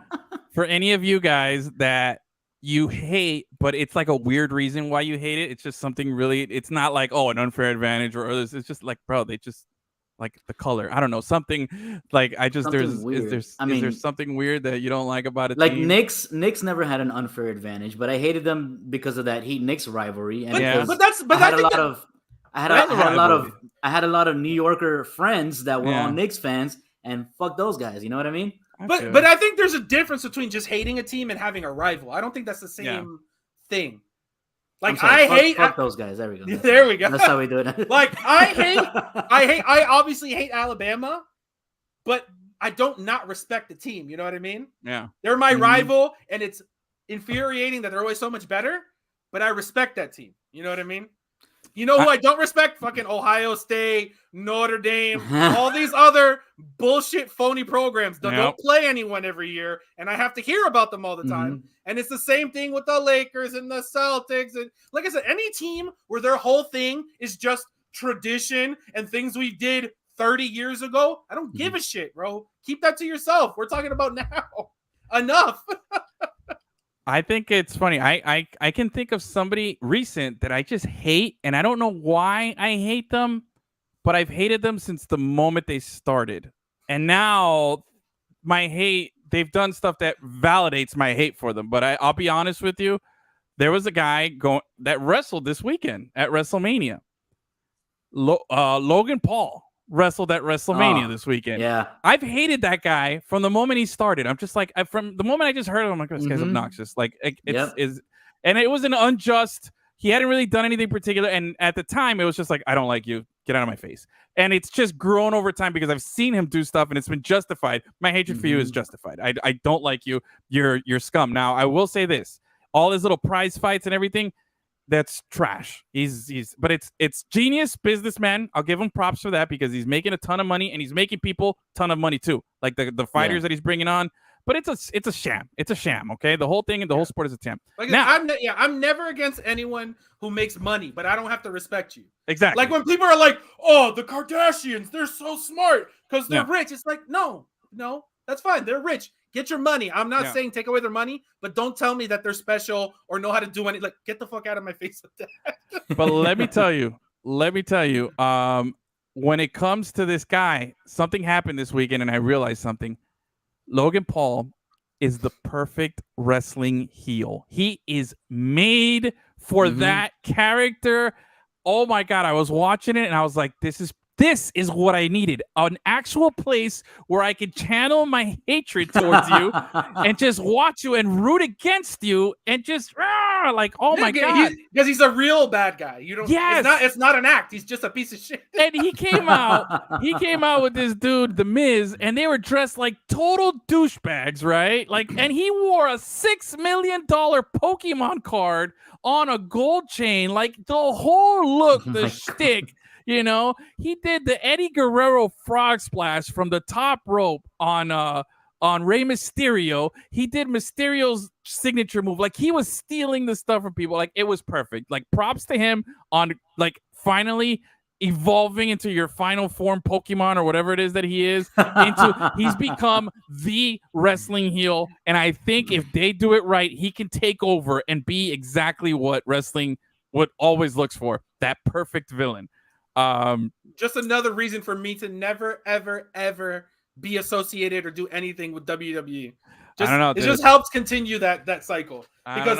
[SPEAKER 2] for any of you guys that you hate, but it's like a weird reason why you hate it? It's just something really, it's not like, an unfair advantage or others. It's just like, bro, they just like the color. I don't know. Something like is there something weird that you don't like about it?
[SPEAKER 3] Like team? Knicks never had an unfair advantage, but I hated them because of that Heat-Knicks rivalry. And I had a lot of New Yorker friends that were all Knicks fans, and fuck those guys. You know what I mean?
[SPEAKER 4] But I think there's a difference between just hating a team and having a rival. I don't think that's the same thing. Like,
[SPEAKER 3] fuck those guys. There we go.
[SPEAKER 4] There we go.
[SPEAKER 3] That's how we do it.
[SPEAKER 4] Like, I obviously hate Alabama, but I don't not respect the team. You know what I mean?
[SPEAKER 2] Yeah.
[SPEAKER 4] They're my rival, and it's infuriating that they're always so much better, but I respect that team. You know what I mean? You know who I don't respect? Fucking Ohio State, Notre Dame, all these other bullshit phony programs that don't play anyone every year, and I have to hear about them all the time. And it's the same thing with the Lakers and the Celtics. And like I said, any team where their whole thing is just tradition and things we did 30 years ago, I don't give a shit, bro. Keep that to yourself. We're talking about now. Enough.
[SPEAKER 2] I think it's funny. I can think of somebody recent that I just hate, and I don't know why I hate them, but I've hated them since the moment they started. And now my hate, they've done stuff that validates my hate for them. But I'll be honest with you, there was a guy that wrestled this weekend at WrestleMania. Logan Paul wrestled at WrestleMania this weekend.
[SPEAKER 3] Yeah,
[SPEAKER 2] I've hated that guy from the moment he started. I'm just like, from the moment I just heard him, I'm like, this guy's obnoxious. Like, and it was an unjust. He hadn't really done anything particular, and at the time, it was just like, I don't like you. Get out of my face. And it's just grown over time because I've seen him do stuff, and it's been justified. My hatred for you is justified. I don't like you. You're scum. Now, I will say this: all his little prize fights and everything. That's trash. But it's genius businessman. I'll give him props for that because he's making a ton of money and he's making people a ton of money too. Like the fighters that he's bringing on. But it's a sham. It's a sham. Okay, the whole thing and the whole sport is a sham.
[SPEAKER 4] Like
[SPEAKER 2] now,
[SPEAKER 4] I'm never against anyone who makes money, but I don't have to respect you.
[SPEAKER 2] Exactly.
[SPEAKER 4] Like when people are like, "Oh, the Kardashians, they're so smart because they're rich." It's like, no, that's fine. They're rich. Get your money. I'm not saying take away their money, but don't tell me that they're special or know how to do anything. Like, get the fuck out of my face with that.
[SPEAKER 2] But let me tell you, when it comes to this guy, something happened this weekend, and I realized something. Logan Paul is the perfect wrestling heel. He is made for that character. Oh my God. I was watching it and I was like, this is what I needed. An actual place where I could channel my hatred towards you and just watch you and root against you and just like, oh my God.
[SPEAKER 4] Because he's a real bad guy. You don't.
[SPEAKER 2] Yes.
[SPEAKER 4] It's not an act. He's just a piece of shit.
[SPEAKER 2] And he came out with this dude, The Miz, and they were dressed like total douchebags, right? Like, and he wore a $6 million Pokemon card on a gold chain, like the whole look, the shtick. You know, he did the Eddie Guerrero frog splash from the top rope on Rey Mysterio. He did Mysterio's signature move. Like, he was stealing the stuff from people. Like, it was perfect. Like, props to him on, like, finally evolving into your final form Pokemon or whatever it is that he is. He's become the wrestling heel. And I think if they do it right, he can take over and be exactly what wrestling always looks for. That perfect villain.
[SPEAKER 4] Just another reason for me to never, ever, ever be associated or do anything with WWE.
[SPEAKER 2] I don't know.
[SPEAKER 4] It just helps continue that cycle because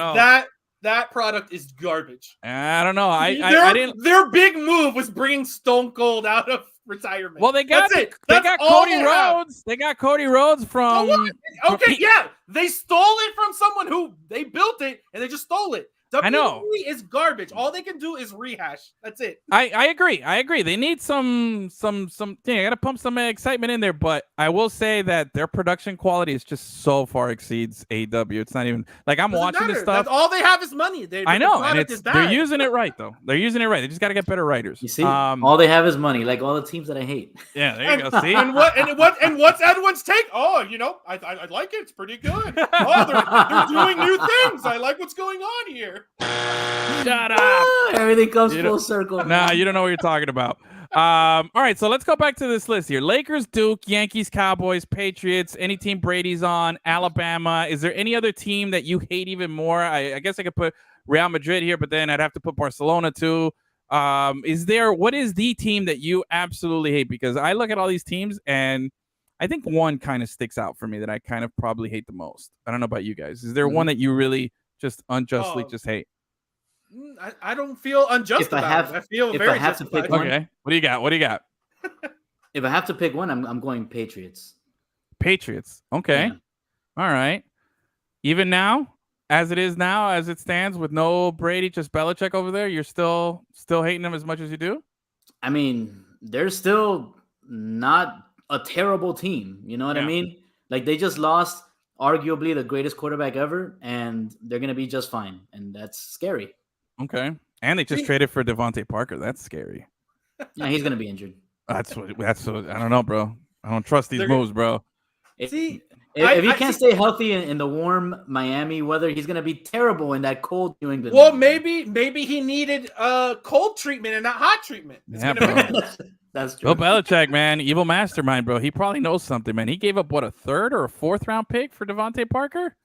[SPEAKER 4] that product is garbage.
[SPEAKER 2] I don't know. I didn't.
[SPEAKER 4] Their big move was bringing Stone Cold out of retirement.
[SPEAKER 2] Well, they got Cody Rhodes. They got Cody Rhodes from.
[SPEAKER 4] They stole it from someone who they built it and they just stole it.
[SPEAKER 2] I know.
[SPEAKER 4] WWE is garbage. All they can do is rehash. That's it.
[SPEAKER 2] I agree. They need some I gotta pump some excitement in there, but I will say that their production quality is just so far exceeds AEW. It's not even like I'm watching this stuff.
[SPEAKER 4] That's all they have is money.
[SPEAKER 2] I know, and they're using it right though. They're using it right. They just gotta get better writers.
[SPEAKER 3] You see, all they have is money, like all the teams that I hate.
[SPEAKER 2] Yeah, there you go. See,
[SPEAKER 4] and what's everyone's take? Oh, I like it. It's pretty good. Oh, they're doing new things. I like what's going on here.
[SPEAKER 2] Shut up.
[SPEAKER 3] Everything comes full circle.
[SPEAKER 2] Nah, you don't know what you're talking about. All right, so let's go back to this list here. Lakers, Duke, Yankees, Cowboys, Patriots, any team Brady's on, Alabama. Is there any other team that you hate even more? I guess I could put Real Madrid here, but then I'd have to put Barcelona too. What is the team that you absolutely hate? Because I look at all these teams and I think one kind of sticks out for me that I kind of probably hate the most. I don't know about you guys. Is there one that you really just unjustly just hate?
[SPEAKER 4] I don't feel unjust about it. I feel very justified.
[SPEAKER 2] Okay. What do you got?
[SPEAKER 3] If I have to pick one, I'm going Patriots.
[SPEAKER 2] Patriots. Okay. Yeah. All right. Even now, as it stands with no Brady, just Belichick over there, you're still hating them as much as you do?
[SPEAKER 3] I mean, they're still not a terrible team. You know what I mean? Like, they just lost arguably the greatest quarterback ever, and they're going to be just fine. And that's scary.
[SPEAKER 2] Okay. And they just traded for Devontae Parker. That's scary.
[SPEAKER 3] Yeah, he's going to be injured.
[SPEAKER 2] That's what I don't know, bro. I don't trust these moves, bro.
[SPEAKER 3] If he can't stay healthy in the warm Miami weather, he's going to be terrible in that cold New England.
[SPEAKER 4] Well, maybe he needed cold treatment and not hot treatment.
[SPEAKER 3] That's true.
[SPEAKER 2] Bill Belichick, man, evil mastermind, bro. He probably knows something, man. He gave up a third or a fourth round pick for Devontae Parker?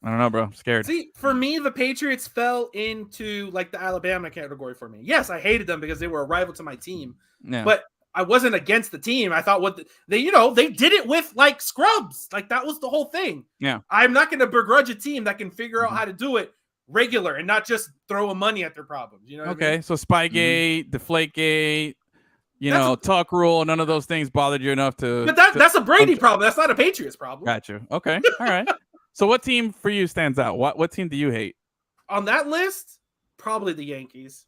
[SPEAKER 2] I don't know, bro. I'm scared.
[SPEAKER 4] See, for me, the Patriots fell into like the Alabama category for me. Yes, I hated them because they were a rival to my team. Yeah. But I wasn't against the team. I thought they did it with like scrubs. Like that was the whole thing.
[SPEAKER 2] Yeah.
[SPEAKER 4] I'm not going to begrudge a team that can figure out how to do it regular and not just throw money at their problems. You know what I mean?
[SPEAKER 2] So Spygate, Deflategate, Tuck Rule, none of those things bothered you enough to.
[SPEAKER 4] But that's a Brady problem. That's not a Patriots problem.
[SPEAKER 2] Got you. Okay. All right. So what team for you stands out? What team do you hate?
[SPEAKER 4] On that list, probably the Yankees.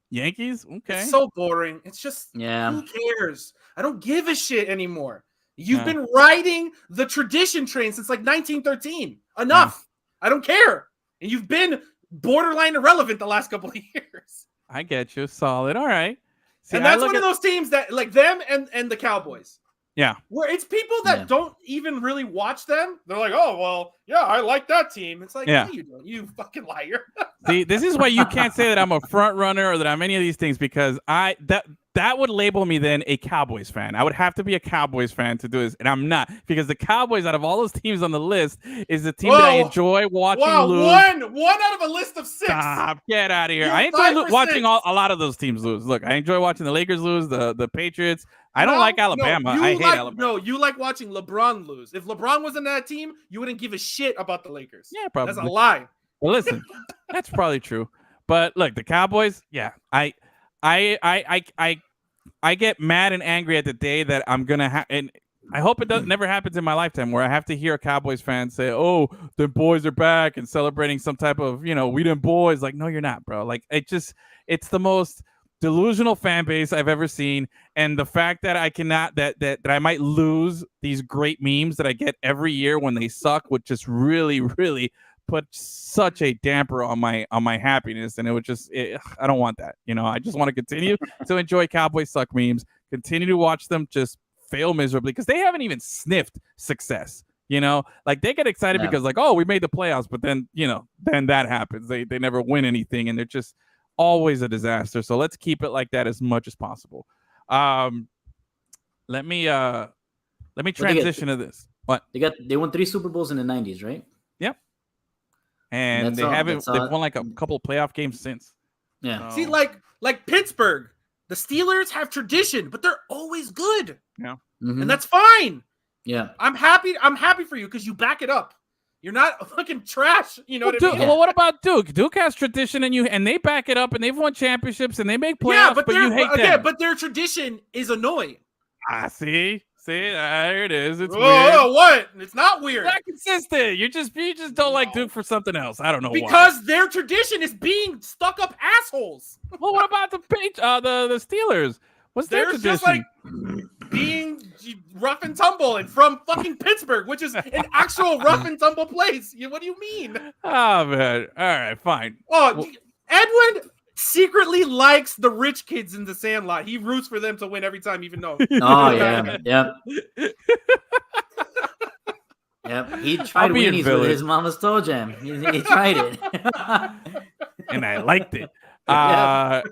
[SPEAKER 2] Yankees? Okay.
[SPEAKER 4] It's so boring. It's just, who cares? I don't give a shit anymore. You've been riding the tradition train since like 1913. Enough. I don't care. And you've been borderline irrelevant the last couple of years.
[SPEAKER 2] I get you. Solid. All right. See,
[SPEAKER 4] and that's one of those teams that like them and the Cowboys.
[SPEAKER 2] Yeah.
[SPEAKER 4] Where it's people that don't even really watch them. They're like, oh, well, yeah, I like that team. It's like, no, you don't. You fucking liar.
[SPEAKER 2] See, this is why you can't say that I'm a front runner or that I'm any of these things, because that would label me then a Cowboys fan. I would have to be a Cowboys fan to do this, and I'm not, because the Cowboys, out of all those teams on the list, is the team that I enjoy watching lose.
[SPEAKER 4] One out of a list of 6.
[SPEAKER 2] Stop, get out of here. I enjoy watching a lot of those teams lose. Look, I enjoy watching the Lakers lose, the Patriots. I don't like Alabama. I hate Alabama.
[SPEAKER 4] No, you like watching LeBron lose. If LeBron was in that team, you wouldn't give a shit about the Lakers.
[SPEAKER 2] Yeah, probably.
[SPEAKER 4] That's a lie.
[SPEAKER 2] Well, listen, that's probably true. But look, the Cowboys, I get mad and angry at the day that I'm gonna have, and I hope it never happens in my lifetime, where I have to hear a Cowboys fan say, "Oh, the boys are back," and celebrating some type of, we them boys. Like, no, you're not, bro. Like, it's the most delusional fan base I've ever seen, and the fact that I cannot that I might lose these great memes that I get every year when they suck would just really, really put such a damper on my happiness, and it would just I don't want that. I just want to continue to enjoy Cowboys suck memes, continue to watch them just fail miserably, because they haven't even sniffed success. Like, they get excited because like, oh, we made the playoffs, but then then that happens. They never win anything, and they're just always a disaster. So let's keep it like that as much as possible. Let me transition to this. What?
[SPEAKER 3] They won 3 Super Bowls in the 90s, right?
[SPEAKER 2] Yep. And they've won like a couple of playoff games since.
[SPEAKER 3] Yeah.
[SPEAKER 4] See, like Pittsburgh, the Steelers have tradition, but they're always good.
[SPEAKER 2] Yeah.
[SPEAKER 3] Mm-hmm.
[SPEAKER 4] And that's fine.
[SPEAKER 3] Yeah.
[SPEAKER 4] I'm happy for you because you back it up. You're not fucking trash. You know what I mean?
[SPEAKER 2] Well, what about Duke? Duke has tradition, and they back it up, and they've won championships, and they make playoffs, but you hate them.
[SPEAKER 4] Yeah, but their tradition is annoying.
[SPEAKER 2] See, there it is. It's weird.
[SPEAKER 4] What? It's not weird.
[SPEAKER 2] It's not consistent. You just don't like Duke for something else. I don't know
[SPEAKER 4] because
[SPEAKER 2] why.
[SPEAKER 4] Their tradition is being stuck up assholes.
[SPEAKER 2] Well, what about the Steelers? What's their tradition?
[SPEAKER 4] Just like being rough and tumble and from fucking Pittsburgh, which is an actual rough and tumble place. What do you mean?
[SPEAKER 2] Oh, man. All right, fine.
[SPEAKER 4] Oh, Edwin secretly likes the rich kids in the Sandlot. He roots for them to win every time, even though.
[SPEAKER 3] Oh, yeah. Yep. Yep. He tried weenies with his mama's toe jam. He tried it.
[SPEAKER 2] And I liked it.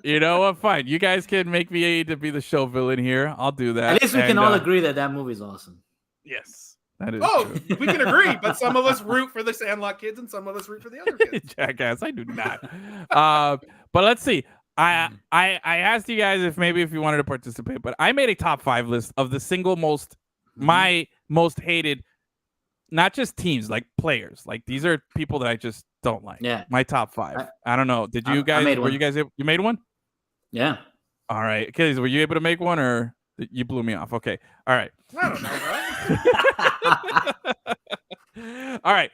[SPEAKER 2] You know what? Fine. You guys can make me to be the show villain here. I'll do that.
[SPEAKER 3] At least we can all agree that movie's awesome.
[SPEAKER 2] Yes. That is
[SPEAKER 4] true. We can agree, but some of us root for the Sandlot kids and some of us root for the other kids.
[SPEAKER 2] Jackass, I do not. But let's see. I asked you guys if you wanted to participate, but I made a top 5 list of the single my most hated, not just teams, like players. Like, these are people that I just don't like.
[SPEAKER 3] Yeah.
[SPEAKER 2] My top 5. I don't know. Did you guys? You made one?
[SPEAKER 3] Yeah.
[SPEAKER 2] All right. Okay. Were you able to make one, or you blew me off? Okay. All right.
[SPEAKER 4] I don't know, bro.
[SPEAKER 2] All right.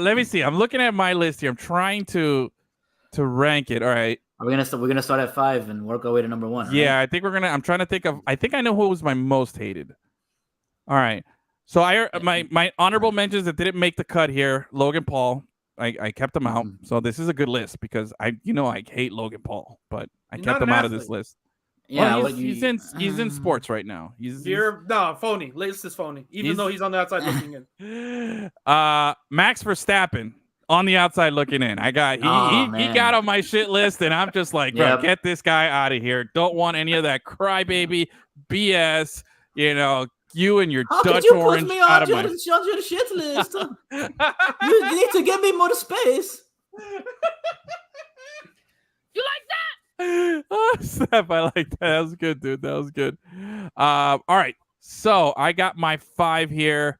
[SPEAKER 2] Let me see. I'm looking at my list here. I'm trying to rank it. All right.
[SPEAKER 3] We're gonna start at 5 and work our way to number 1. Right?
[SPEAKER 2] Yeah, I think I'm trying to think of. I think I know who was my most hated. All right. So my honorable mentions that didn't make the cut here. Logan Paul. I kept him out. So this is a good list because I hate Logan Paul, but I kept him out of this list.
[SPEAKER 3] Yeah,
[SPEAKER 2] well, he's in sports right now.
[SPEAKER 4] Phony. List is phony, even though he's on the outside looking in.
[SPEAKER 2] Max Verstappen on the outside looking in. He got on my shit list, and I'm just like, bro, get this guy out of here. Don't want any of that crybaby BS. You and your Dutch orange out of my
[SPEAKER 3] shit list. You need to give me more space.
[SPEAKER 2] You like that? Oh, snap! I like that. That was good, dude. That was good. All right. So I got my 5 here.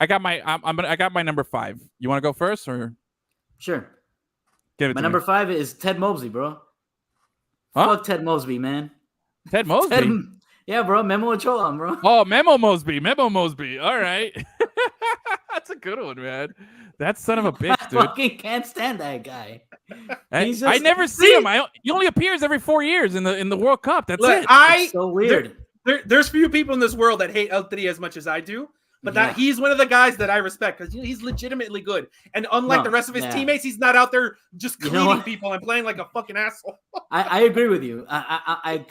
[SPEAKER 2] I got my number 5. You want to go first or?
[SPEAKER 3] Sure.
[SPEAKER 2] Give it
[SPEAKER 3] My
[SPEAKER 2] to
[SPEAKER 3] number
[SPEAKER 2] me.
[SPEAKER 3] 5 is Ted Mosby, bro.
[SPEAKER 2] Huh?
[SPEAKER 3] Fuck Ted Mosby, man.
[SPEAKER 2] Ted Mosby?
[SPEAKER 3] Yeah, bro. Memo Ochoa, bro.
[SPEAKER 2] Oh, Memo Mosby. All right. That's a good one, man. That son of a bitch, dude.
[SPEAKER 3] I fucking can't stand that guy.
[SPEAKER 2] I never see him. He only appears every 4 years in the World Cup. That's it.
[SPEAKER 3] It's so weird.
[SPEAKER 4] There's few people in this world that hate El Tri as much as I do, but that he's one of the guys that I respect because he's legitimately good. And unlike the rest of his teammates, he's not out there just cleaning people and playing like a fucking asshole.
[SPEAKER 3] I agree with you. I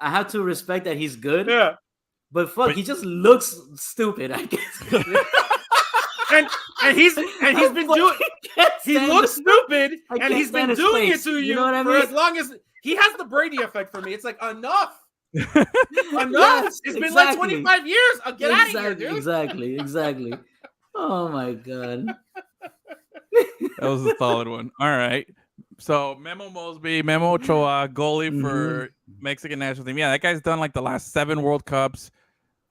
[SPEAKER 3] have to respect that he's good.
[SPEAKER 4] Yeah.
[SPEAKER 3] But he just looks stupid, I guess. and he's been doing. He looks stupid, and he's been doing it to you know what I mean? For as long as he has the Brady effect for me. It's like enough. Yes, it's been like 25 years. Get out of here, dude. Exactly. Oh my god.
[SPEAKER 2] That was a solid one. All right. So Memo Ochoa, goalie for Mexican national team. Yeah, that guy's done like the last 7 World Cups.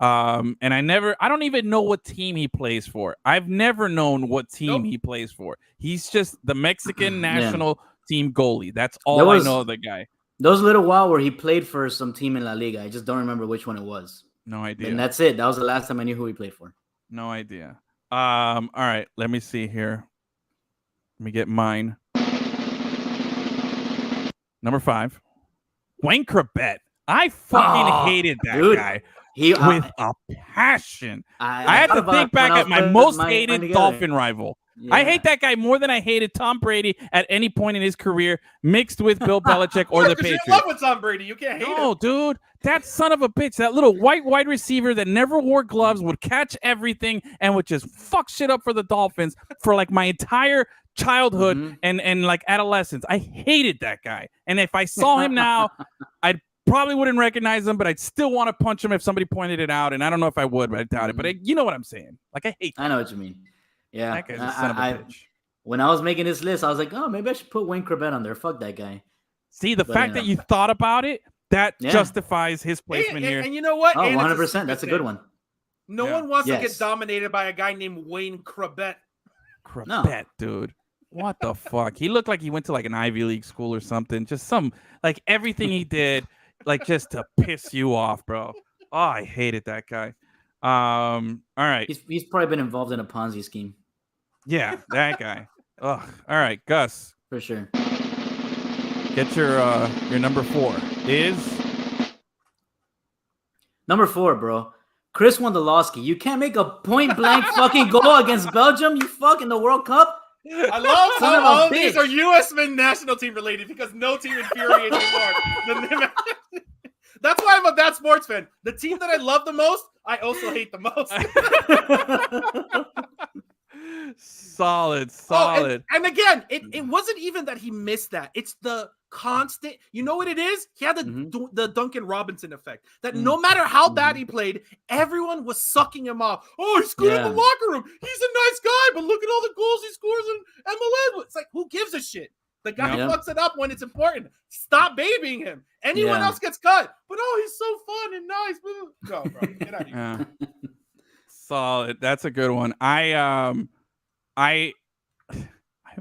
[SPEAKER 2] And I don't even know what team he plays for. I've never known what team he plays for. He's just the Mexican national team goalie. That's all I know of the guy.
[SPEAKER 3] There was a little while where he played for some team in La Liga. I just don't remember which one it was.
[SPEAKER 2] No idea.
[SPEAKER 3] And that's it. That was the last time I knew who he played for.
[SPEAKER 2] No idea. All right. Let me see here. Let me get mine. Number 5. Wayne Corbett. I fucking hated that guy. With a passion. I had to think back at my most hated Dolphin rival. Yeah. I hate that guy more than I hated Tom Brady at any point in his career, mixed with Bill Belichick or the Patriots.
[SPEAKER 4] You love with Tom Brady. You can't hate him.
[SPEAKER 2] No, dude. That son of a bitch, that little white wide receiver that never wore gloves, would catch everything and would just fuck shit up for the Dolphins for like my entire childhood and like adolescence. I hated that guy. And if I saw him now, I probably wouldn't recognize him, but I'd still want to punch him if somebody pointed it out. And I don't know if I would, but I doubt it. But you know what I'm saying. Like, I hate that.
[SPEAKER 3] I know what you mean. Yeah.
[SPEAKER 2] That guy's a son of a bitch.
[SPEAKER 3] When I was making this list, I was like, oh, maybe I should put Wayne Corbett on there. Fuck that guy.
[SPEAKER 2] See, the fact that you thought about it, that justifies his placement here.
[SPEAKER 4] And you know what?
[SPEAKER 3] Oh, 100%. That's a good one.
[SPEAKER 4] No one wants to get dominated by a guy named Wayne Corbett.
[SPEAKER 2] Corbett, dude. What the fuck? He looked like he went to like an Ivy League school or something. Just like everything he did, like just to piss you off, bro. Oh, I hated that guy. All right.
[SPEAKER 3] He's probably been involved in a Ponzi scheme.
[SPEAKER 2] Yeah, that guy. Ugh. All right, Gus.
[SPEAKER 3] For sure.
[SPEAKER 2] Get your number 4 is
[SPEAKER 3] number 4, bro. Chris Wondolowski. You can't make a point blank fucking goal against Belgium. You fuck in the World Cup.
[SPEAKER 4] I love how all of these are U.S. men national team related because no team infuriates me more than them. That's why I'm a bad sports fan. The team that I love the most, I also hate the most.
[SPEAKER 2] Solid.
[SPEAKER 4] And again, it wasn't even that he missed that. It's the constant. You know what it is? He had the Duncan Robinson effect. That no matter how bad he played, everyone was sucking him off. Oh, he's good in the locker room. He's a nice guy, but look at all the goals he scores in MLS. It's like, who gives a shit? The guy fucks it up when it's important. Stop babying him. Anyone else gets cut. But he's so fun and nice. No, bro, get out of here.
[SPEAKER 2] Solid. That's a good one. I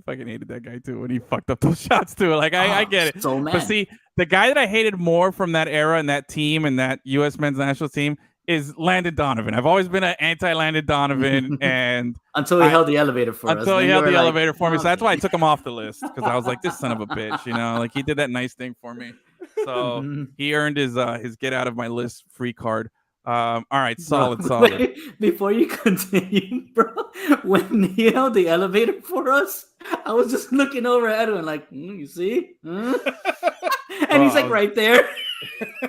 [SPEAKER 2] fucking hated that guy too when he fucked up those shots too. Like I get it.
[SPEAKER 3] So mad.
[SPEAKER 2] But see, the guy that I hated more from that era and that team and that U.S. men's national team is Landon Donovan. I've always been an anti-Landon Donovan, and
[SPEAKER 3] until he held the elevator for us.
[SPEAKER 2] Until he held the elevator for me, so that's why I took him off the list because I was like, this son of a bitch, like he did that nice thing for me, so he earned his get out of my list free card. All right, solid.
[SPEAKER 3] Wait, before you continue, bro, when he held the elevator for us, I was just looking over at him like, you see? And he's like right there.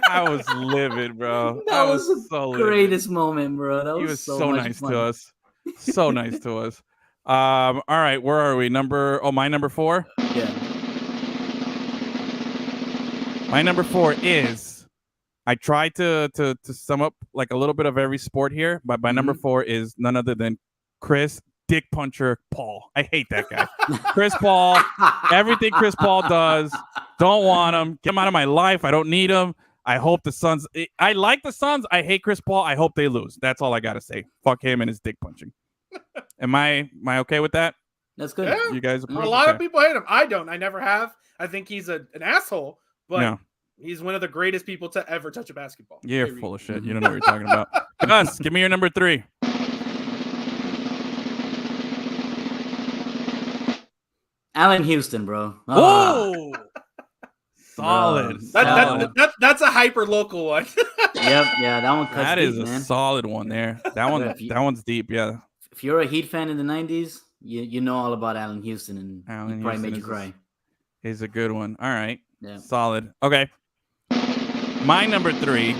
[SPEAKER 2] I was livid, bro.
[SPEAKER 3] That was the greatest moment, bro.
[SPEAKER 2] He was so nice to us. So nice to us. All right, where are we? My number 4?
[SPEAKER 3] Yeah.
[SPEAKER 2] My number 4 is, I tried to sum up like a little bit of every sport here, but my number 4 is none other than Chris Dick Puncher Paul. I hate that guy. Chris Paul, everything Chris Paul does, don't want him. Get him out of my life. I don't need him. I hope the Suns. I like the Suns. I hate Chris Paul. I hope they lose. That's all I gotta say. Fuck him and his dick punching. Am I okay with that?
[SPEAKER 3] That's good.
[SPEAKER 4] Yeah.
[SPEAKER 2] You guys approve?
[SPEAKER 4] A lot of people hate him. I don't. I never have. I think he's an asshole, but he's one of the greatest people to ever touch a basketball.
[SPEAKER 2] You're full of shit. You don't know what you're talking about. Gus, give me your number 3.
[SPEAKER 3] Allen Houston, bro.
[SPEAKER 2] Oh, solid.
[SPEAKER 4] That's a hyper local one.
[SPEAKER 3] Yep, yeah, that one cuts
[SPEAKER 2] That
[SPEAKER 3] deep,
[SPEAKER 2] is a
[SPEAKER 3] man.
[SPEAKER 2] solid one there. That one, that one's deep. Yeah.
[SPEAKER 3] If you're a Heat fan in the '90s, you know all about Allen Houston, and he probably made you cry.
[SPEAKER 2] Is a good one. All right.
[SPEAKER 3] Yeah.
[SPEAKER 2] Solid. Okay. My number 3,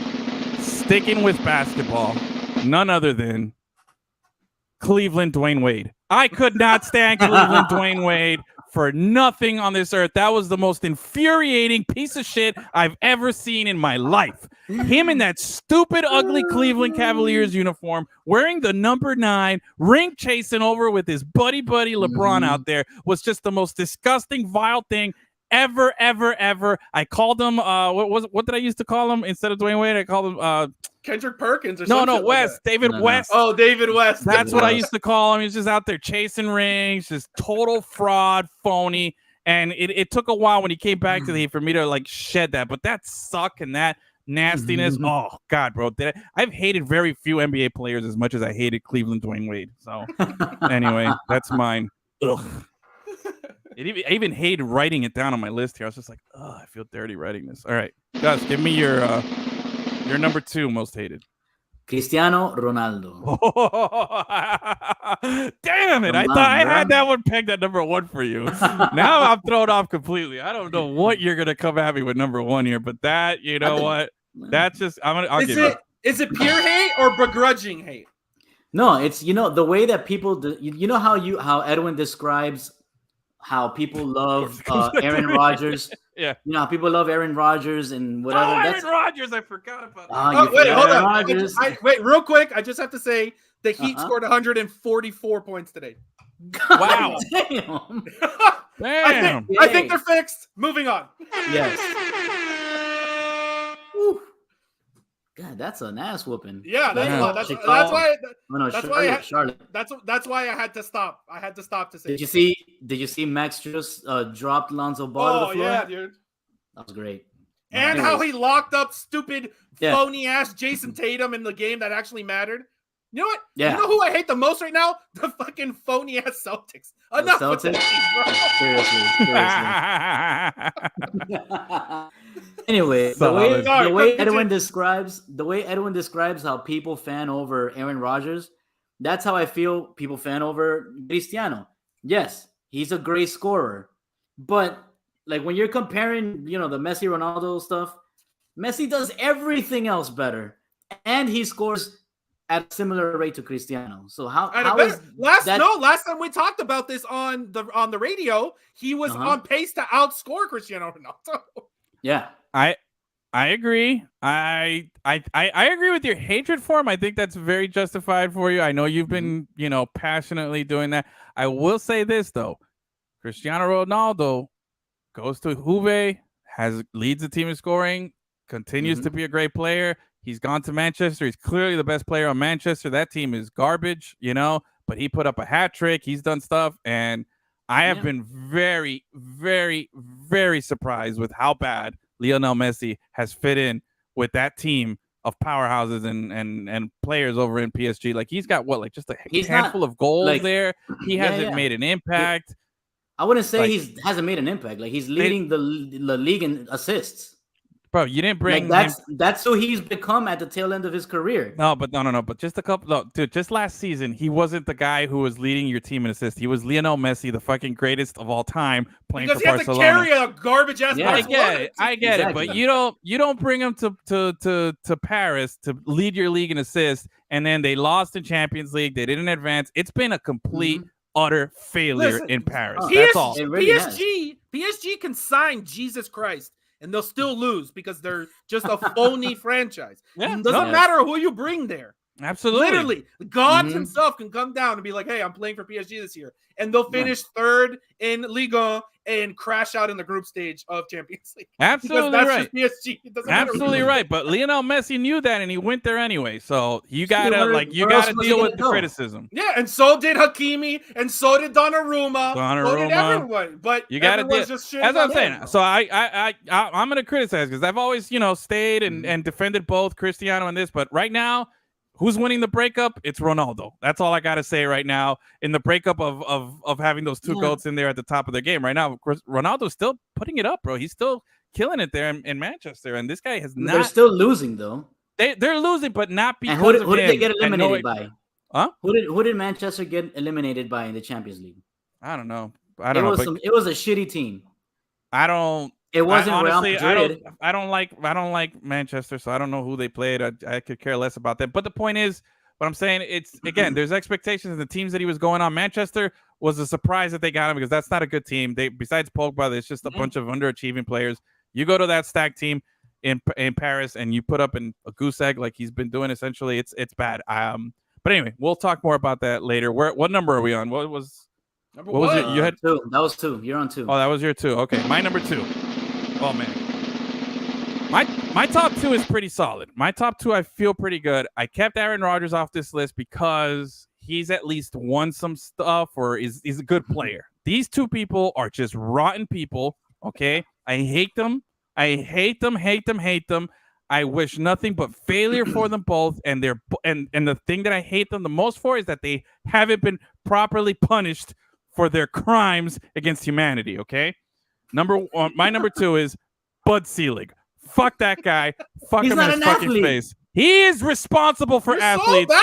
[SPEAKER 2] sticking with basketball, none other than Cleveland Dwayne Wade. I could not stand Cleveland Dwayne Wade for nothing on this earth. That was the most infuriating piece of shit I've ever seen in my life. Him in that stupid, ugly Cleveland Cavaliers uniform, wearing the number 9, ring chasing over with his buddy LeBron out there, was just the most disgusting, vile thing ever. I called him what did I used to call him instead of Dwayne Wade? I called him
[SPEAKER 4] Kendrick Perkins or
[SPEAKER 2] no,
[SPEAKER 4] West.
[SPEAKER 2] Like David West.
[SPEAKER 4] Oh, David West.
[SPEAKER 2] That's what I used to call him. He's just out there chasing rings, just total fraud, phony. And it took a while when he came back to the Heat for me to like shed that. But that suck and that nastiness. Oh God, bro. I've hated very few NBA players as much as I hated Cleveland Dwayne Wade. So anyway, that's mine. Ugh. I even hated writing it down on my list here. I was just like, oh, I feel dirty writing this. All right, Gus, give me your number 2 most hated.
[SPEAKER 3] Cristiano Ronaldo.
[SPEAKER 2] Damn it! I thought I had that one pegged at number 1 for you. Now I'm thrown off completely. I don't know what you're gonna come at me with number 1 here, but that, you know what? That's just I'll give it.
[SPEAKER 4] Is it pure hate or begrudging hate?
[SPEAKER 3] No, it's the way that people how Edwin describes how people love Aaron Rodgers.
[SPEAKER 2] Yeah.
[SPEAKER 3] You know how people love Aaron Rodgers and whatever.
[SPEAKER 2] Oh, Aaron Rodgers. I forgot about
[SPEAKER 3] that.
[SPEAKER 4] Wait, hold on. Wait, real quick. I just have to say the Heat scored 144 points today.
[SPEAKER 2] Wow.
[SPEAKER 3] Damn.
[SPEAKER 2] Damn.
[SPEAKER 4] I think they're fixed. Moving on.
[SPEAKER 3] Yes. God, that's an ass whooping.
[SPEAKER 4] Yeah, that's why Charlotte. That's why I had to stop. I had to stop to say.
[SPEAKER 3] Did you see Max just dropped Lonzo Ball to the floor?
[SPEAKER 4] Yeah, dude.
[SPEAKER 3] That was great.
[SPEAKER 4] And how he locked up stupid phony ass Jason Tatum in the game that actually mattered. You know what?
[SPEAKER 3] Yeah.
[SPEAKER 4] You know who I hate the most right now? The fucking phony ass Celtics. Enough with that shit, bro.
[SPEAKER 3] Seriously. Anyway, the way Edwin describes how people fan over Aaron Rodgers, that's how I feel people fan over Cristiano. Yes, he's a great scorer, but like when you're comparing, the Messi Ronaldo stuff, Messi does everything else better, and he scores at a similar rate to Cristiano. So last time we talked about this on the radio, he was on pace to outscore Cristiano Ronaldo. Yeah.
[SPEAKER 2] I agree. I agree with your hatred for him. I think that's very justified for you. I know you've been, passionately doing that. I will say this though. Cristiano Ronaldo goes to Juve, leads the team in scoring, continues to be a great player. He's gone to Manchester. He's clearly the best player on Manchester. That team is garbage, but he put up a hat trick. He's done stuff. And I have been very, very, very surprised with how bad Lionel Messi has fit in with that team of powerhouses and players over in PSG. Like he's got just a handful of goals there. He hasn't made an impact.
[SPEAKER 3] I wouldn't say he hasn't made an impact. Like he's leading the league in assists.
[SPEAKER 2] Bro, you didn't bring
[SPEAKER 3] that's who he's become at the tail end of his career.
[SPEAKER 2] No. But just a couple. No, dude, just last season, he wasn't the guy who was leading your team in assists. He was Lionel Messi, the fucking greatest of all time, playing for Barcelona.
[SPEAKER 4] Because he had to carry a garbage ass.
[SPEAKER 2] Yeah, I get it. But you don't bring him to Paris to lead your league in assists, and then they lost in Champions League. They didn't advance. It's been a complete utter failure in Paris. That's all.
[SPEAKER 4] PSG can sign Jesus Christ. And they'll still lose because they're just a phony franchise. It doesn't matter who you bring there.
[SPEAKER 2] Absolutely.
[SPEAKER 4] Literally, God himself can come down and be like, hey, I'm playing for PSG this year. And they'll finish third in Liga and crash out in the group stage of Champions League.
[SPEAKER 2] Absolutely
[SPEAKER 4] Because
[SPEAKER 2] right.
[SPEAKER 4] that's just PSG. It doesn't matter
[SPEAKER 2] Absolutely
[SPEAKER 4] who.
[SPEAKER 2] right. But Lionel Messi knew that, and he went there anyway. So you gotta
[SPEAKER 3] where else
[SPEAKER 2] deal
[SPEAKER 3] was
[SPEAKER 2] with
[SPEAKER 3] he
[SPEAKER 2] the
[SPEAKER 3] gonna go?
[SPEAKER 2] criticism.
[SPEAKER 4] Yeah, and so did Hakimi, and so did Donnarumma. So did everyone. But
[SPEAKER 2] You gotta
[SPEAKER 4] everyone's
[SPEAKER 2] deal.
[SPEAKER 4] just shitting
[SPEAKER 2] That's what I'm
[SPEAKER 4] on
[SPEAKER 2] saying.
[SPEAKER 4] him.
[SPEAKER 2] So I'm gonna criticize because I've always stayed and defended both Cristiano and this, but right now, who's winning the breakup? It's Ronaldo. That's all I gotta say right now. In the breakup of having those two goats in there at the top of their game right now, of course, Ronaldo's still putting it up, bro. He's still killing it there in Manchester, and this guy has not.
[SPEAKER 3] They're still losing though.
[SPEAKER 2] They're losing, but not because
[SPEAKER 3] and
[SPEAKER 2] of
[SPEAKER 3] who did
[SPEAKER 2] him.
[SPEAKER 3] they get eliminated by?
[SPEAKER 2] Huh?
[SPEAKER 3] Who did Manchester get eliminated by in the Champions League?
[SPEAKER 2] I don't know. It
[SPEAKER 3] was a shitty team.
[SPEAKER 2] I don't.
[SPEAKER 3] It wasn't
[SPEAKER 2] honestly,
[SPEAKER 3] Real Madrid.
[SPEAKER 2] I don't like Manchester, so I don't know who they played. I could care less about them. But the point is, what I'm saying, it's again, there's expectations in the teams that he was going on. Manchester was a surprise that they got him because that's not a good team. Besides Pogba, there's just a bunch of underachieving players. You go to that stacked team in Paris and you put up a goose egg like he's been doing. Essentially, it's bad. But anyway, we'll talk more about that later. What number are we on? What was it? You had
[SPEAKER 3] 2. That was 2. You're on 2.
[SPEAKER 2] Oh, that was your 2. Okay, my number 2. Oh man, my top 2 is pretty solid. My top 2, I feel pretty good. I kept Aaron Rodgers off this list because he's at least won some stuff or is a good player. These two people are just rotten people. Okay, I hate them. I hate them. I wish nothing but failure for them both. And the thing that I hate them the most for is that they haven't been properly punished for their crimes against humanity. Okay. My number 2 is Bud Selig. Fuck that guy. Fuck him in his fucking face. He is responsible for athletes.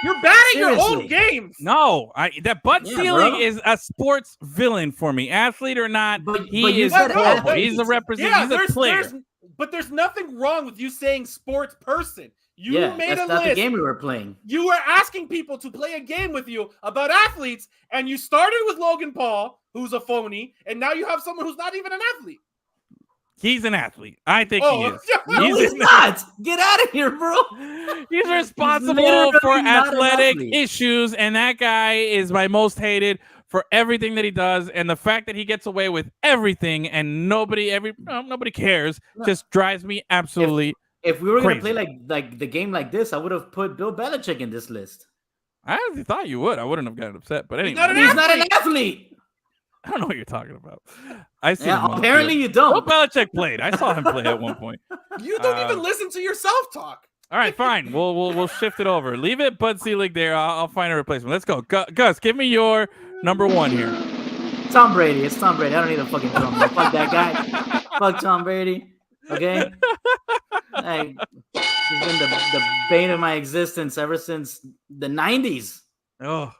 [SPEAKER 4] You're bad at your own games.
[SPEAKER 2] No, Bud Selig is a sports villain for me. Athlete or not, he is. He's a representative. He's a player.
[SPEAKER 4] But there's nothing wrong with you saying sports person.
[SPEAKER 3] That's not the game we were playing.
[SPEAKER 4] You were asking people to play a game with you about athletes, and you started with Logan Paul, who's a phony, and now you have someone who's not even an athlete.
[SPEAKER 2] He's an athlete. I think he is.
[SPEAKER 3] No, he's not. Get out of here, bro.
[SPEAKER 2] He's responsible for athletic issues, and that guy is my most hated for everything that he does. And the fact that he gets away with everything and nobody cares just drives me absolutely
[SPEAKER 3] If we were going to play like the game like this, I would have put Bill Belichick in this list.
[SPEAKER 2] I honestly thought you would. I wouldn't have gotten upset. But anyway.
[SPEAKER 3] He's not an athlete.
[SPEAKER 2] I don't know what you're talking about. I see.
[SPEAKER 3] Apparently you don't.
[SPEAKER 2] Bill Belichick played. I saw him play at one point.
[SPEAKER 4] You don't even listen to your self-talk.
[SPEAKER 2] All right, fine. We'll shift it over. Leave it Bud Selig there. I'll find a replacement. Let's go. Gus, give me your number 1 here.
[SPEAKER 3] Tom Brady. It's Tom Brady. I don't need a fucking drum. Fuck that guy. Fuck Tom Brady. Okay? Like, he's been the bane of my existence ever since the 90s.
[SPEAKER 2] Oh,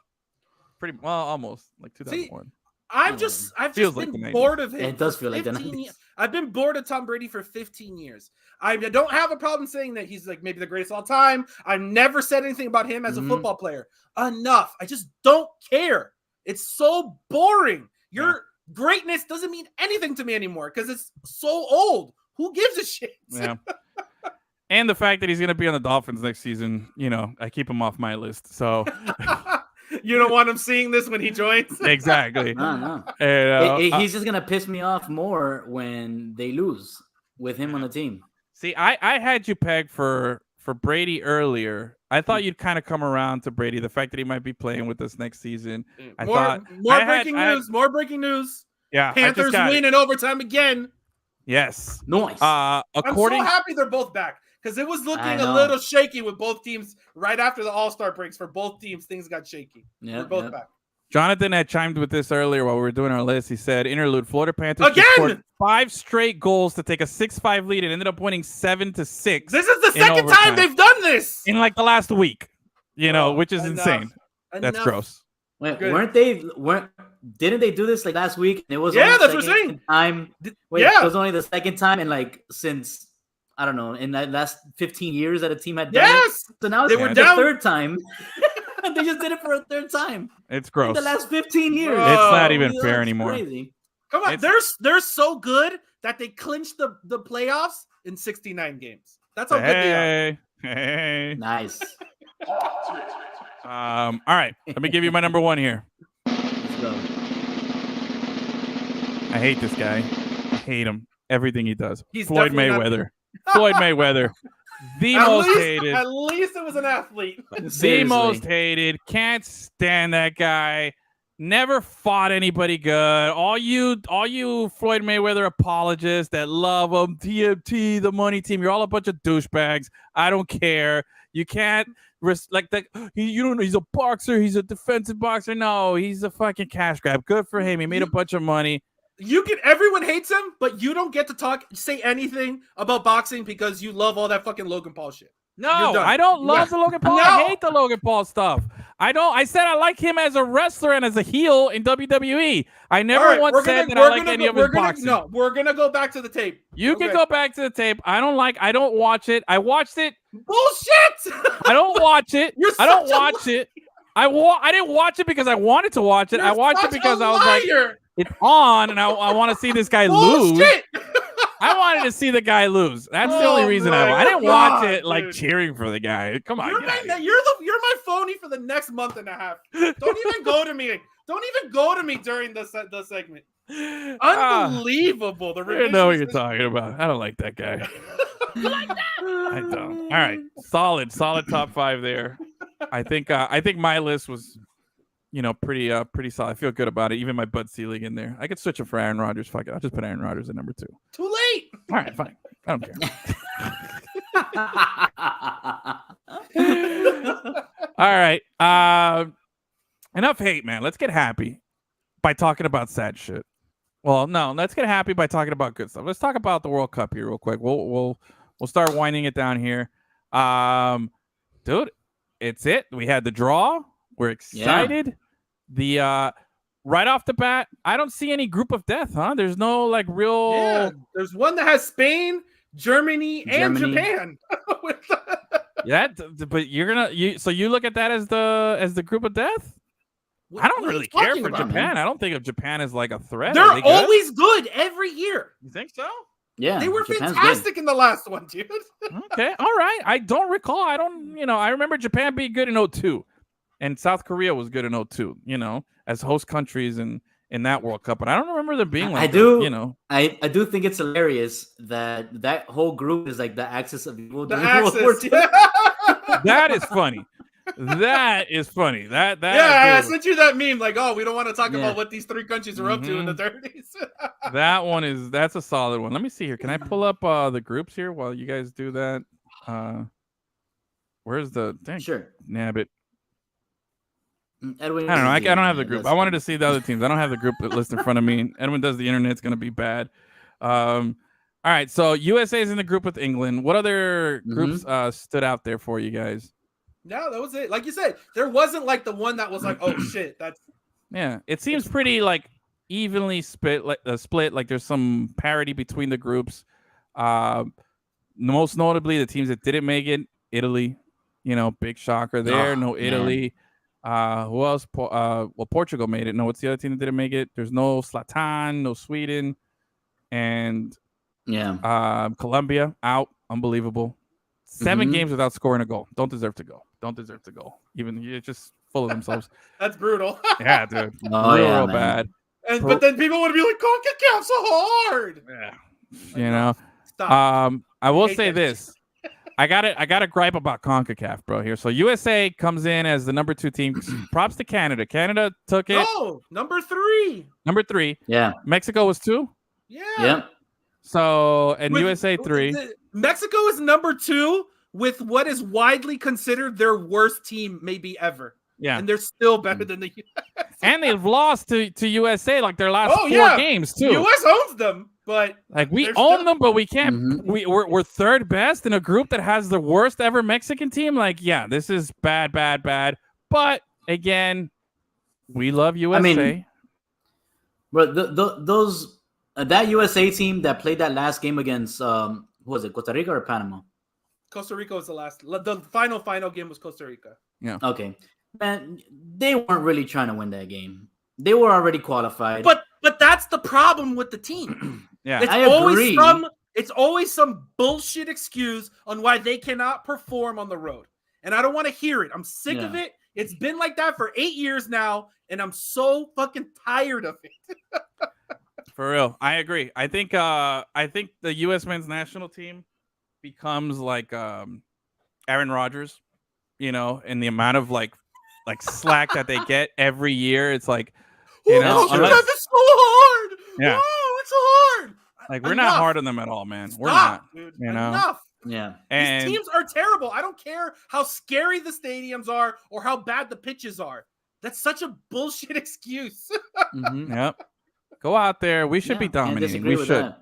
[SPEAKER 2] pretty well, almost like 2001.
[SPEAKER 4] I've just been bored of him.
[SPEAKER 3] It does feel like the 90s.
[SPEAKER 4] I've been bored of Tom Brady for 15 years. I don't have a problem saying that he's like maybe the greatest of all time. I've never said anything about him as a football player. Enough. I just don't care. It's so boring. Your greatness doesn't mean anything to me anymore because it's so old. Who gives a shit?
[SPEAKER 2] Yeah. And the fact that he's going to be on the Dolphins next season, I keep him off my list. So
[SPEAKER 4] you don't want him seeing this when he joins?
[SPEAKER 2] Exactly.
[SPEAKER 3] No.
[SPEAKER 2] And,
[SPEAKER 3] he's just going to piss me off more when they lose with him on the team.
[SPEAKER 2] See, I had you pegged for Brady earlier. I thought you'd kind of come around to Brady. The fact that he might be playing with us next season.
[SPEAKER 4] More breaking news.
[SPEAKER 2] Yeah.
[SPEAKER 4] Panthers win in overtime again.
[SPEAKER 2] Yes.
[SPEAKER 3] Nice.
[SPEAKER 4] I'm so happy they're both back because it was looking a little shaky with both teams right after the All-Star breaks. For both teams, things got shaky. They're both back.
[SPEAKER 2] Jonathan had chimed with this earlier while we were doing our list. He said, interlude, Florida Panthers scored 5 straight goals to take a 6-5 lead and ended up winning 7-6.
[SPEAKER 4] This is the second time they've done this
[SPEAKER 2] in like the last week, which is insane. That's gross.
[SPEAKER 3] Wait, didn't they do this like last week? It was
[SPEAKER 4] that's what I'm saying.
[SPEAKER 3] It was only the second time in like since I don't know in the last 15 years that a team had done it. So now they were the third time. They just did it for a third time.
[SPEAKER 2] It's gross.
[SPEAKER 3] In the last 15 years.
[SPEAKER 2] It's not even fair anymore.
[SPEAKER 4] Crazy. Come on, they're so good that they clinched the playoffs in 69 games. That's how good they are.
[SPEAKER 2] Hey.
[SPEAKER 3] Nice.
[SPEAKER 2] All right. Let me give you my number 1 here.
[SPEAKER 3] Let's go.
[SPEAKER 2] I hate this guy. I hate him. Everything he does.
[SPEAKER 4] He's
[SPEAKER 2] Floyd Mayweather. Floyd Mayweather. The most hated.
[SPEAKER 4] At least it was an athlete.
[SPEAKER 2] The most hated. Can't stand that guy. Never fought anybody good. All you Floyd Mayweather apologists that love him, TMT, the money team, you're all a bunch of douchebags. I don't care. You can't like that. You don't know. He's a boxer. He's a defensive boxer. No, he's a fucking cash grab. Good for him. He made a bunch of money.
[SPEAKER 4] Everyone hates him, but you don't get to say anything about boxing because you love all that fucking Logan Paul shit.
[SPEAKER 2] No, I don't love the Logan Paul. No. I hate the Logan Paul stuff. I said I like him as a wrestler and as a heel in WWE. I never once said that I like any of his boxing.
[SPEAKER 4] No, we're gonna go back to the tape.
[SPEAKER 2] You can go back to the tape. I don't watch it. I watched it.
[SPEAKER 4] Bullshit!
[SPEAKER 2] I don't watch it. I don't watch it. I didn't watch it because I wanted to watch it. I watched it because I was like, it's on, and I want to see this guy lose. I wanted to see the guy lose. That's the only reason I didn't watch it like cheering for the guy. Come on,
[SPEAKER 4] you're my phony for the next month and a half. Don't even go to me. Don't even go to me during the segment. Unbelievable.
[SPEAKER 2] I don't know what you're talking about. I don't like that guy.
[SPEAKER 4] You like that?
[SPEAKER 2] I don't. All right, solid top 5 there. I think my list was, pretty solid. I feel good about it. Even my Bud Selig in there. I could switch it for Aaron Rodgers. Fuck it. I'll just put Aaron Rodgers at number 2.
[SPEAKER 4] Too late.
[SPEAKER 2] All right, fine. I don't care. All right. Enough hate, man. Let's get happy by talking about sad shit. Well, no, let's get happy by talking about good stuff. Let's talk about the World Cup here real quick. We'll start winding it down here. Dude, it's it. We had the draw. We're excited. Yeah. Right off the bat, I don't see any group of death, huh? There's no like real.
[SPEAKER 4] Yeah, there's one that has Spain, Germany. And Japan.
[SPEAKER 2] Yeah, but so you look at that as the group of death? I don't really care for Japan. Man? I don't think of Japan as like a threat.
[SPEAKER 4] They're always good every year.
[SPEAKER 2] You think so?
[SPEAKER 3] Yeah,
[SPEAKER 4] they were fantastic in the last one, dude.
[SPEAKER 2] Okay, all right. I don't recall. I remember Japan being good in 2002, and South Korea was good in 2002. As host countries in that World Cup, but I don't remember them being like. I
[SPEAKER 3] do think it's hilarious that whole group is like the axis of evil.
[SPEAKER 4] That
[SPEAKER 2] is funny. That is funny. That
[SPEAKER 4] I sent you that meme. Like, we don't want to talk about what these 3 countries are up to in the 30s.
[SPEAKER 2] That's a solid one. Let me see here. Can I pull up the groups here while you guys do that? Where's the
[SPEAKER 3] Sure.
[SPEAKER 2] Nabbit?
[SPEAKER 3] Edwin,
[SPEAKER 2] I don't know. I don't have the group. I wanted to see the other teams. I don't have the group list in front of me. Edwin does the internet. It's going to be bad. All right. So USA is in the group with England. What other groups stood out there for you guys?
[SPEAKER 4] No, that was it. Like you said, there wasn't like the one that was like, oh shit, that's.
[SPEAKER 2] Yeah, it seems pretty like evenly split. Like there's some parity between the groups. Most notably, the teams that didn't make it, Italy. Big shocker there. No Italy. Who else? Portugal made it. No, what's the other team that didn't make it? There's no Zlatan, no Sweden, and Colombia out. Unbelievable. 7 games without scoring a goal. Don't deserve to go. Even you're just full of themselves.
[SPEAKER 4] That's brutal.
[SPEAKER 2] Yeah, dude. Real bad.
[SPEAKER 4] But then people would be like, CONCACAF so hard.
[SPEAKER 2] Yeah.
[SPEAKER 4] Stop.
[SPEAKER 2] I will say this. I got a gripe about CONCACAF, bro, here. So USA comes in as the number 2 team. Props to Canada. Canada took it.
[SPEAKER 4] Oh, number 3.
[SPEAKER 2] Number 3.
[SPEAKER 3] Yeah.
[SPEAKER 2] Mexico was 2.
[SPEAKER 4] Yeah.
[SPEAKER 3] Yep.
[SPEAKER 2] So, and USA 3.
[SPEAKER 4] Mexico is number 2 with what is widely considered their worst team maybe ever.
[SPEAKER 2] Yeah.
[SPEAKER 4] And they're still better than the US.
[SPEAKER 2] And they've lost to USA like their last 4 games, too.
[SPEAKER 4] US owns them, but
[SPEAKER 2] like we own them, but we can't. We're third best in a group that has the worst ever Mexican team. Like, yeah, this is bad. But again, we love USA.
[SPEAKER 3] I mean, but that USA team that played that last game against who was it, Costa Rica or Panama?
[SPEAKER 4] Costa Rica was the final game was Costa Rica.
[SPEAKER 2] Yeah.
[SPEAKER 3] Okay. Man, they weren't really trying to win that game. They were already qualified.
[SPEAKER 4] But that's the problem with the team.
[SPEAKER 2] Yeah.
[SPEAKER 3] I agree.
[SPEAKER 4] It's always some bullshit excuse on why they cannot perform on the road. And I don't want to hear it. I'm sick of it. It's been like that for 8 years now, and I'm so fucking tired of it.
[SPEAKER 2] For real, I agree. I think the U.S. men's national team becomes like Aaron Rodgers, in the amount of like slack that they get every year. It's like,
[SPEAKER 4] Coach,
[SPEAKER 2] unless,
[SPEAKER 4] it's so hard.
[SPEAKER 2] Yeah.
[SPEAKER 4] Oh, it's so hard.
[SPEAKER 2] like we're not hard on them at all, man. We're
[SPEAKER 4] Stop,
[SPEAKER 2] not,
[SPEAKER 4] dude.
[SPEAKER 2] you know.
[SPEAKER 4] Enough.
[SPEAKER 3] Yeah.
[SPEAKER 2] And
[SPEAKER 4] These teams are terrible. I don't care how scary the stadiums are or how bad the pitches are. That's such a bullshit excuse.
[SPEAKER 2] Yep. Go out there. We should be dominating. We should.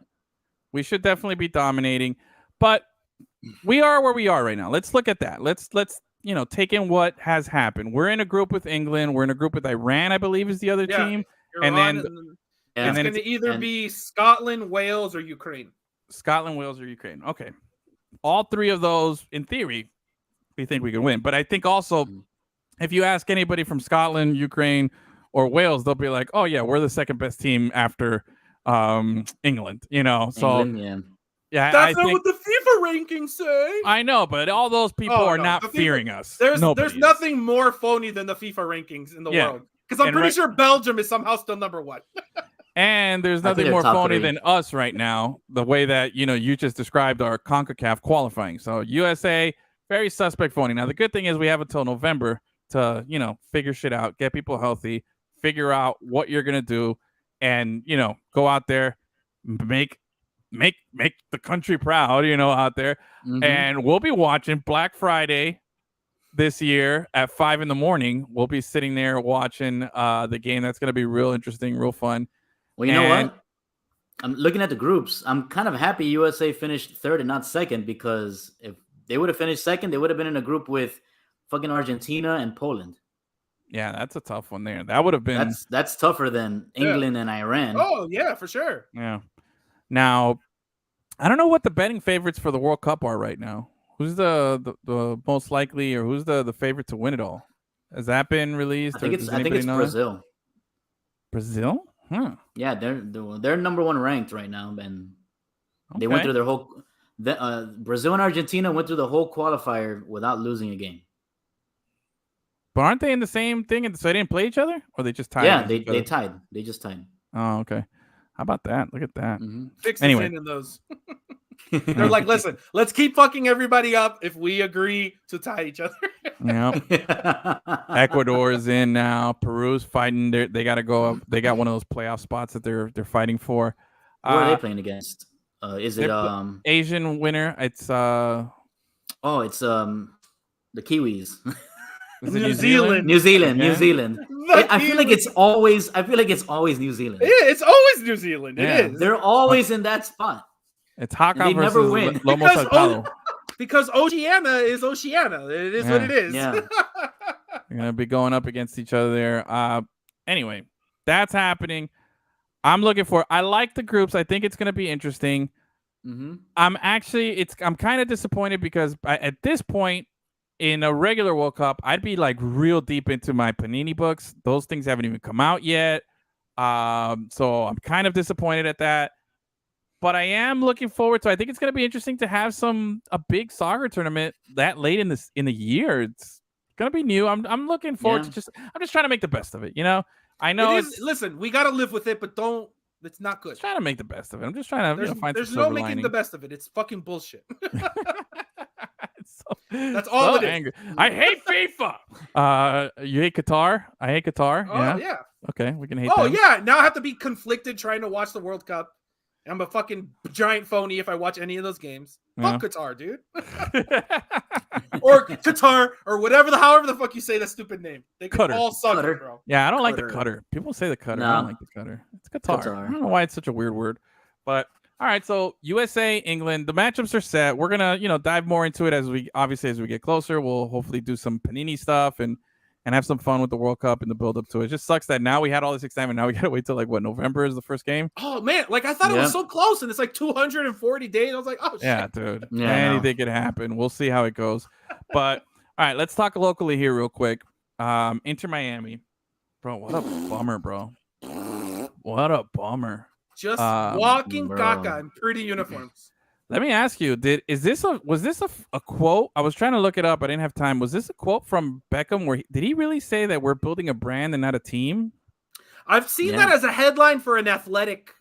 [SPEAKER 2] We should definitely be dominating. But we are where we are right now. Let's look at that. Let's take in what has happened. We're in a group with England. We're in a group with Iran, I believe, is the other team.
[SPEAKER 4] And then it's going to either be Scotland, Wales, or Ukraine.
[SPEAKER 2] Scotland, Wales, or Ukraine. Okay. All three of those, in theory, we think we can win. But I think also, if you ask anybody from Scotland, Ukraine, or Wales, they'll be like, "Oh yeah, we're the second best team after England." So
[SPEAKER 3] England,
[SPEAKER 2] yeah,
[SPEAKER 4] that's not what the FIFA rankings say.
[SPEAKER 2] I know, but all those people are not fearing us.
[SPEAKER 4] There's nothing more phony than the FIFA rankings in the world. Because I'm pretty sure Belgium is somehow still number one.
[SPEAKER 2] And there's nothing more phony than us right now, the way that, you just described our CONCACAF qualifying. So USA, very suspect phony. Now, the good thing is we have until November to, figure shit out, get people healthy, figure out what you're going to do, and, go out there, make the country proud, out there. Mm-hmm. And we'll be watching Black Friday this year at 5 a.m. We'll be sitting there watching the game. That's going to be real interesting, real fun.
[SPEAKER 3] Well, you know what? I'm looking at the groups. I'm kind of happy USA finished third and not second, because if they would have finished second, they would have been in a group with fucking Argentina and Poland.
[SPEAKER 2] Yeah, that's a tough one there. That would have been
[SPEAKER 3] that's tougher than England and Iran.
[SPEAKER 4] Oh yeah, for sure.
[SPEAKER 2] Yeah. Now, I don't know what the betting favorites for the World Cup are right now. Who's the most likely, or who's the favorite to win it all? Has that been released?
[SPEAKER 3] I think it's Brazil.
[SPEAKER 2] Brazil? Huh.
[SPEAKER 3] Yeah, they're number one ranked right now, and they went through their whole. Brazil and Argentina went through the whole qualifier without losing a game.
[SPEAKER 2] But aren't they in the same thing? So they didn't play each other, or they just tied?
[SPEAKER 3] Yeah, they tied. They just tied.
[SPEAKER 2] Oh, okay. How about that? Look at that.
[SPEAKER 3] Mm-hmm.
[SPEAKER 4] Fix the chin in those. They're like, listen, let's keep fucking everybody up if we agree to tie each other.
[SPEAKER 2] Yep. Ecuador is in now. Peru's fighting. They got to go up. They got one of those playoff spots that they're fighting for.
[SPEAKER 3] Who are they playing against? Is it
[SPEAKER 2] Asian winner? It's
[SPEAKER 3] it's the Kiwis.
[SPEAKER 2] Is it
[SPEAKER 4] New Zealand.
[SPEAKER 3] I feel like it's always New Zealand.
[SPEAKER 4] Yeah, it's always New Zealand.
[SPEAKER 2] Yeah.
[SPEAKER 4] It is.
[SPEAKER 3] They're always in that spot.
[SPEAKER 2] It's Haka
[SPEAKER 3] They
[SPEAKER 2] versus
[SPEAKER 3] never win.
[SPEAKER 2] Lomo Saltado.
[SPEAKER 4] Because Oceania is Oceania. It is what it is.
[SPEAKER 3] Yeah.
[SPEAKER 2] You're gonna be going up against each other there. Anyway, that's happening. I'm looking for. I like the groups. I think it's gonna be interesting.
[SPEAKER 3] Mm-hmm.
[SPEAKER 2] I'm kind of disappointed because at this point in a regular World Cup, I'd be like real deep into my Panini books. Those things haven't even come out yet. So I'm kind of disappointed at that. But I am looking forward to. I think it's going to be interesting to have a big soccer tournament that late in the year. It's going to be new. I'm looking forward to I'm just trying to make the best of it. I know
[SPEAKER 4] listen, we got to live with it, but don't. It's not good.
[SPEAKER 2] Trying to make the best of it. I'm just trying to find.
[SPEAKER 4] There's
[SPEAKER 2] some
[SPEAKER 4] no
[SPEAKER 2] silver
[SPEAKER 4] making
[SPEAKER 2] lining.
[SPEAKER 4] the best of it. It's fucking bullshit. That's all it is.
[SPEAKER 2] Angry. I hate FIFA. You hate Qatar? I hate Qatar.
[SPEAKER 4] Oh yeah.
[SPEAKER 2] Okay, we can hate.
[SPEAKER 4] Oh
[SPEAKER 2] them.
[SPEAKER 4] yeah. Now I have to be conflicted trying to watch the World Cup. I'm a fucking giant phony if I watch any of those games. Fuck Qatar, dude. Or Qatar, or however the fuck you say that stupid name. They can all suck, bro.
[SPEAKER 2] Yeah, I don't like the Qatar. People say the Qatar.
[SPEAKER 3] No.
[SPEAKER 2] I don't like the Qatar. It's Qatar. I don't know why it's such a weird word. But all right, so USA, England, the matchups are set. We're gonna, dive more into it as we get closer. We'll hopefully do some Panini stuff and have some fun with the World Cup and the build up to it. It just sucks that now we had all this excitement. Now we gotta wait till November is the first game.
[SPEAKER 4] Oh man, I thought it was so close, and it's like 240 days. I was like, oh shit.
[SPEAKER 2] Yeah, dude. Yeah, anything could happen. We'll see how it goes. But all right, let's talk locally here real quick. Inter Miami, bro. What a bummer, bro. What a bummer.
[SPEAKER 4] Just walking caca in pretty uniforms.
[SPEAKER 2] Let me ask you, was this a quote? I was trying to look it up. I didn't have time. Was this a quote from Beckham did he really say that we're building a brand and not a team?
[SPEAKER 4] I've seen that as a headline for an athletic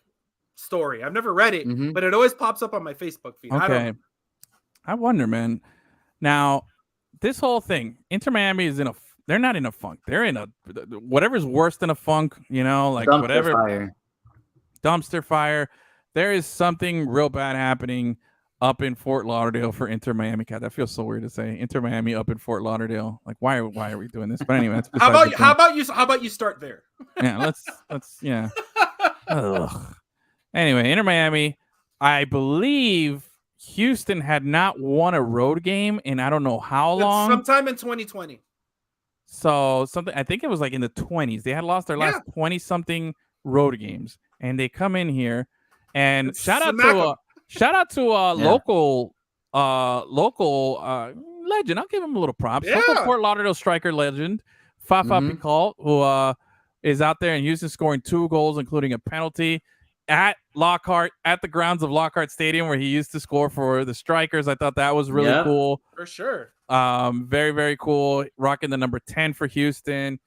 [SPEAKER 4] story. I've never read it, but it always pops up on my Facebook feed.
[SPEAKER 2] Okay. I wonder, man. Now, this whole thing, Inter Miami is they're not in a funk. They're in whatever's worse than a funk, like dumpster fire. There is something real bad happening up in Fort Lauderdale for Inter Miami. God, that feels so weird to say. Inter Miami up in Fort Lauderdale. Like, why are we doing this? But anyway, that's
[SPEAKER 4] how about you start there?
[SPEAKER 2] Yeah, let's Anyway, Inter Miami, I believe Houston had not won a road game in I don't know how long.
[SPEAKER 4] Sometime in 2020.
[SPEAKER 2] So I think it was like in the 20s. They had lost their last 20-something road games, and they come in here and shout out to local legend. I'll give him a little props.
[SPEAKER 4] Yeah.
[SPEAKER 2] Local Fort Lauderdale striker legend, Fafa Pical, who is out there in Houston scoring 2 goals, including a penalty at Lockhart, at the grounds of Lockhart Stadium, where he used to score for the Strikers. I thought that was really cool.
[SPEAKER 4] For sure.
[SPEAKER 2] Very, very cool. Rocking the number 10 for Houston.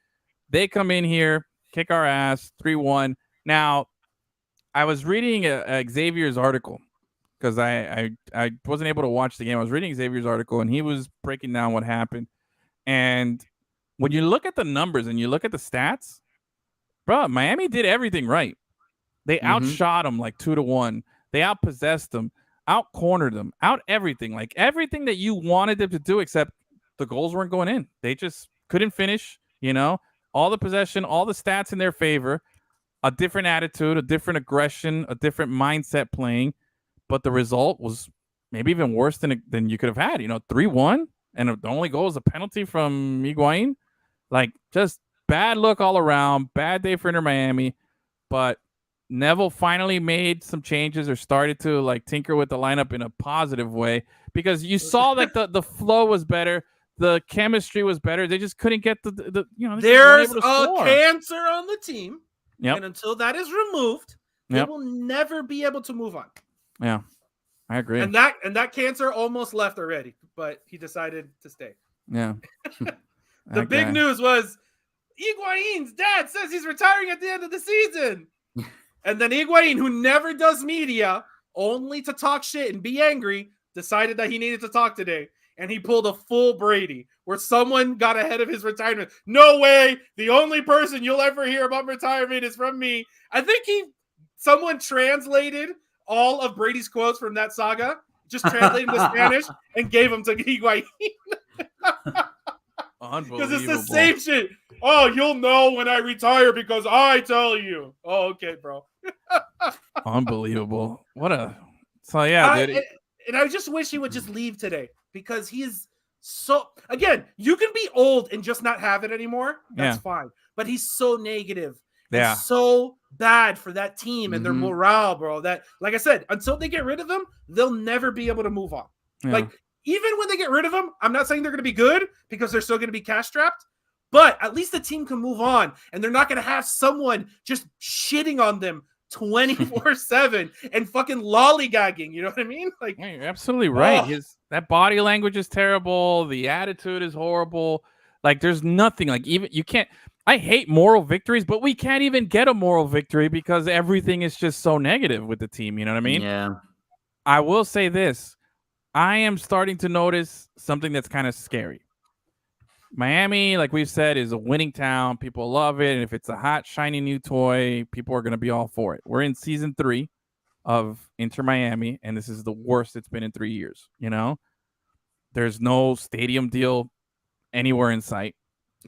[SPEAKER 2] They come in here, kick our ass, 3-1. Now, I was reading Xavier's article because I wasn't able to watch the game. I was reading Xavier's article, and he was breaking down what happened. And when you look at the numbers and you look at the stats, bro, Miami did everything right. They outshot them like 2-1. They outpossessed them, out-cornered them, out everything. Like everything that you wanted them to do, except the goals weren't going in. They just couldn't finish, all the possession, all the stats in their favor, a different attitude, a different aggression, a different mindset playing. But the result was maybe even worse than you could have had, 3-1. And the only goal was a penalty from Higuain. Like just bad look all around, bad day for Inter Miami. But Neville finally made some changes or started to like tinker with the lineup in a positive way, because you saw like the flow was better, the chemistry was better. They just couldn't get
[SPEAKER 4] there's a cancer on the team,
[SPEAKER 2] and
[SPEAKER 4] until that is removed, they will never be able to move on.
[SPEAKER 2] Yeah, I agree.
[SPEAKER 4] And that cancer almost left already, but he decided to stay.
[SPEAKER 2] Yeah.
[SPEAKER 4] The big news was Higuain's dad says he's retiring at the end of the season. And then Higuain, who never does media, only to talk shit and be angry, decided that he needed to talk today. And he pulled a full Brady, where someone got ahead of his retirement. No way. The only person you'll ever hear about retirement is from me. I think someone translated all of Brady's quotes from that saga, just translated to Spanish, and gave them to Higuain.
[SPEAKER 2] Unbelievable.
[SPEAKER 4] Because it's the same shit. Oh, you'll know when I retire because I tell you. Oh, okay, bro.
[SPEAKER 2] Unbelievable. Dude.
[SPEAKER 4] And I just wish he would just leave today, because he's so, again, you can be old and just not have it anymore. That's fine. But he's so negative.
[SPEAKER 2] Yeah.
[SPEAKER 4] It's so bad for that team and their morale, bro. That, like I said, until they get rid of him, they'll never be able to move on.
[SPEAKER 2] Yeah.
[SPEAKER 4] Like, even when they get rid of him, I'm not saying they're going to be good, because they're still going to be cash strapped. But at least the team can move on, and they're not going to have someone just shitting on them 24/7 and fucking lollygagging. You know what I mean? Like,
[SPEAKER 2] yeah, you're absolutely right. That body language is terrible. The attitude is horrible. Like, there's nothing. Like, even you can't. I hate moral victories, but we can't even get a moral victory because everything is just so negative with the team. You know what I mean?
[SPEAKER 3] Yeah.
[SPEAKER 2] I will say this: I am starting to notice something that's kind of scary. Miami, like we've said, is a winning town. People love it. And if it's a hot, shiny new toy, people are going to be all for it. We're in season 3 of Inter Miami, and this is the worst it's been in 3 years. There's no stadium deal anywhere in sight.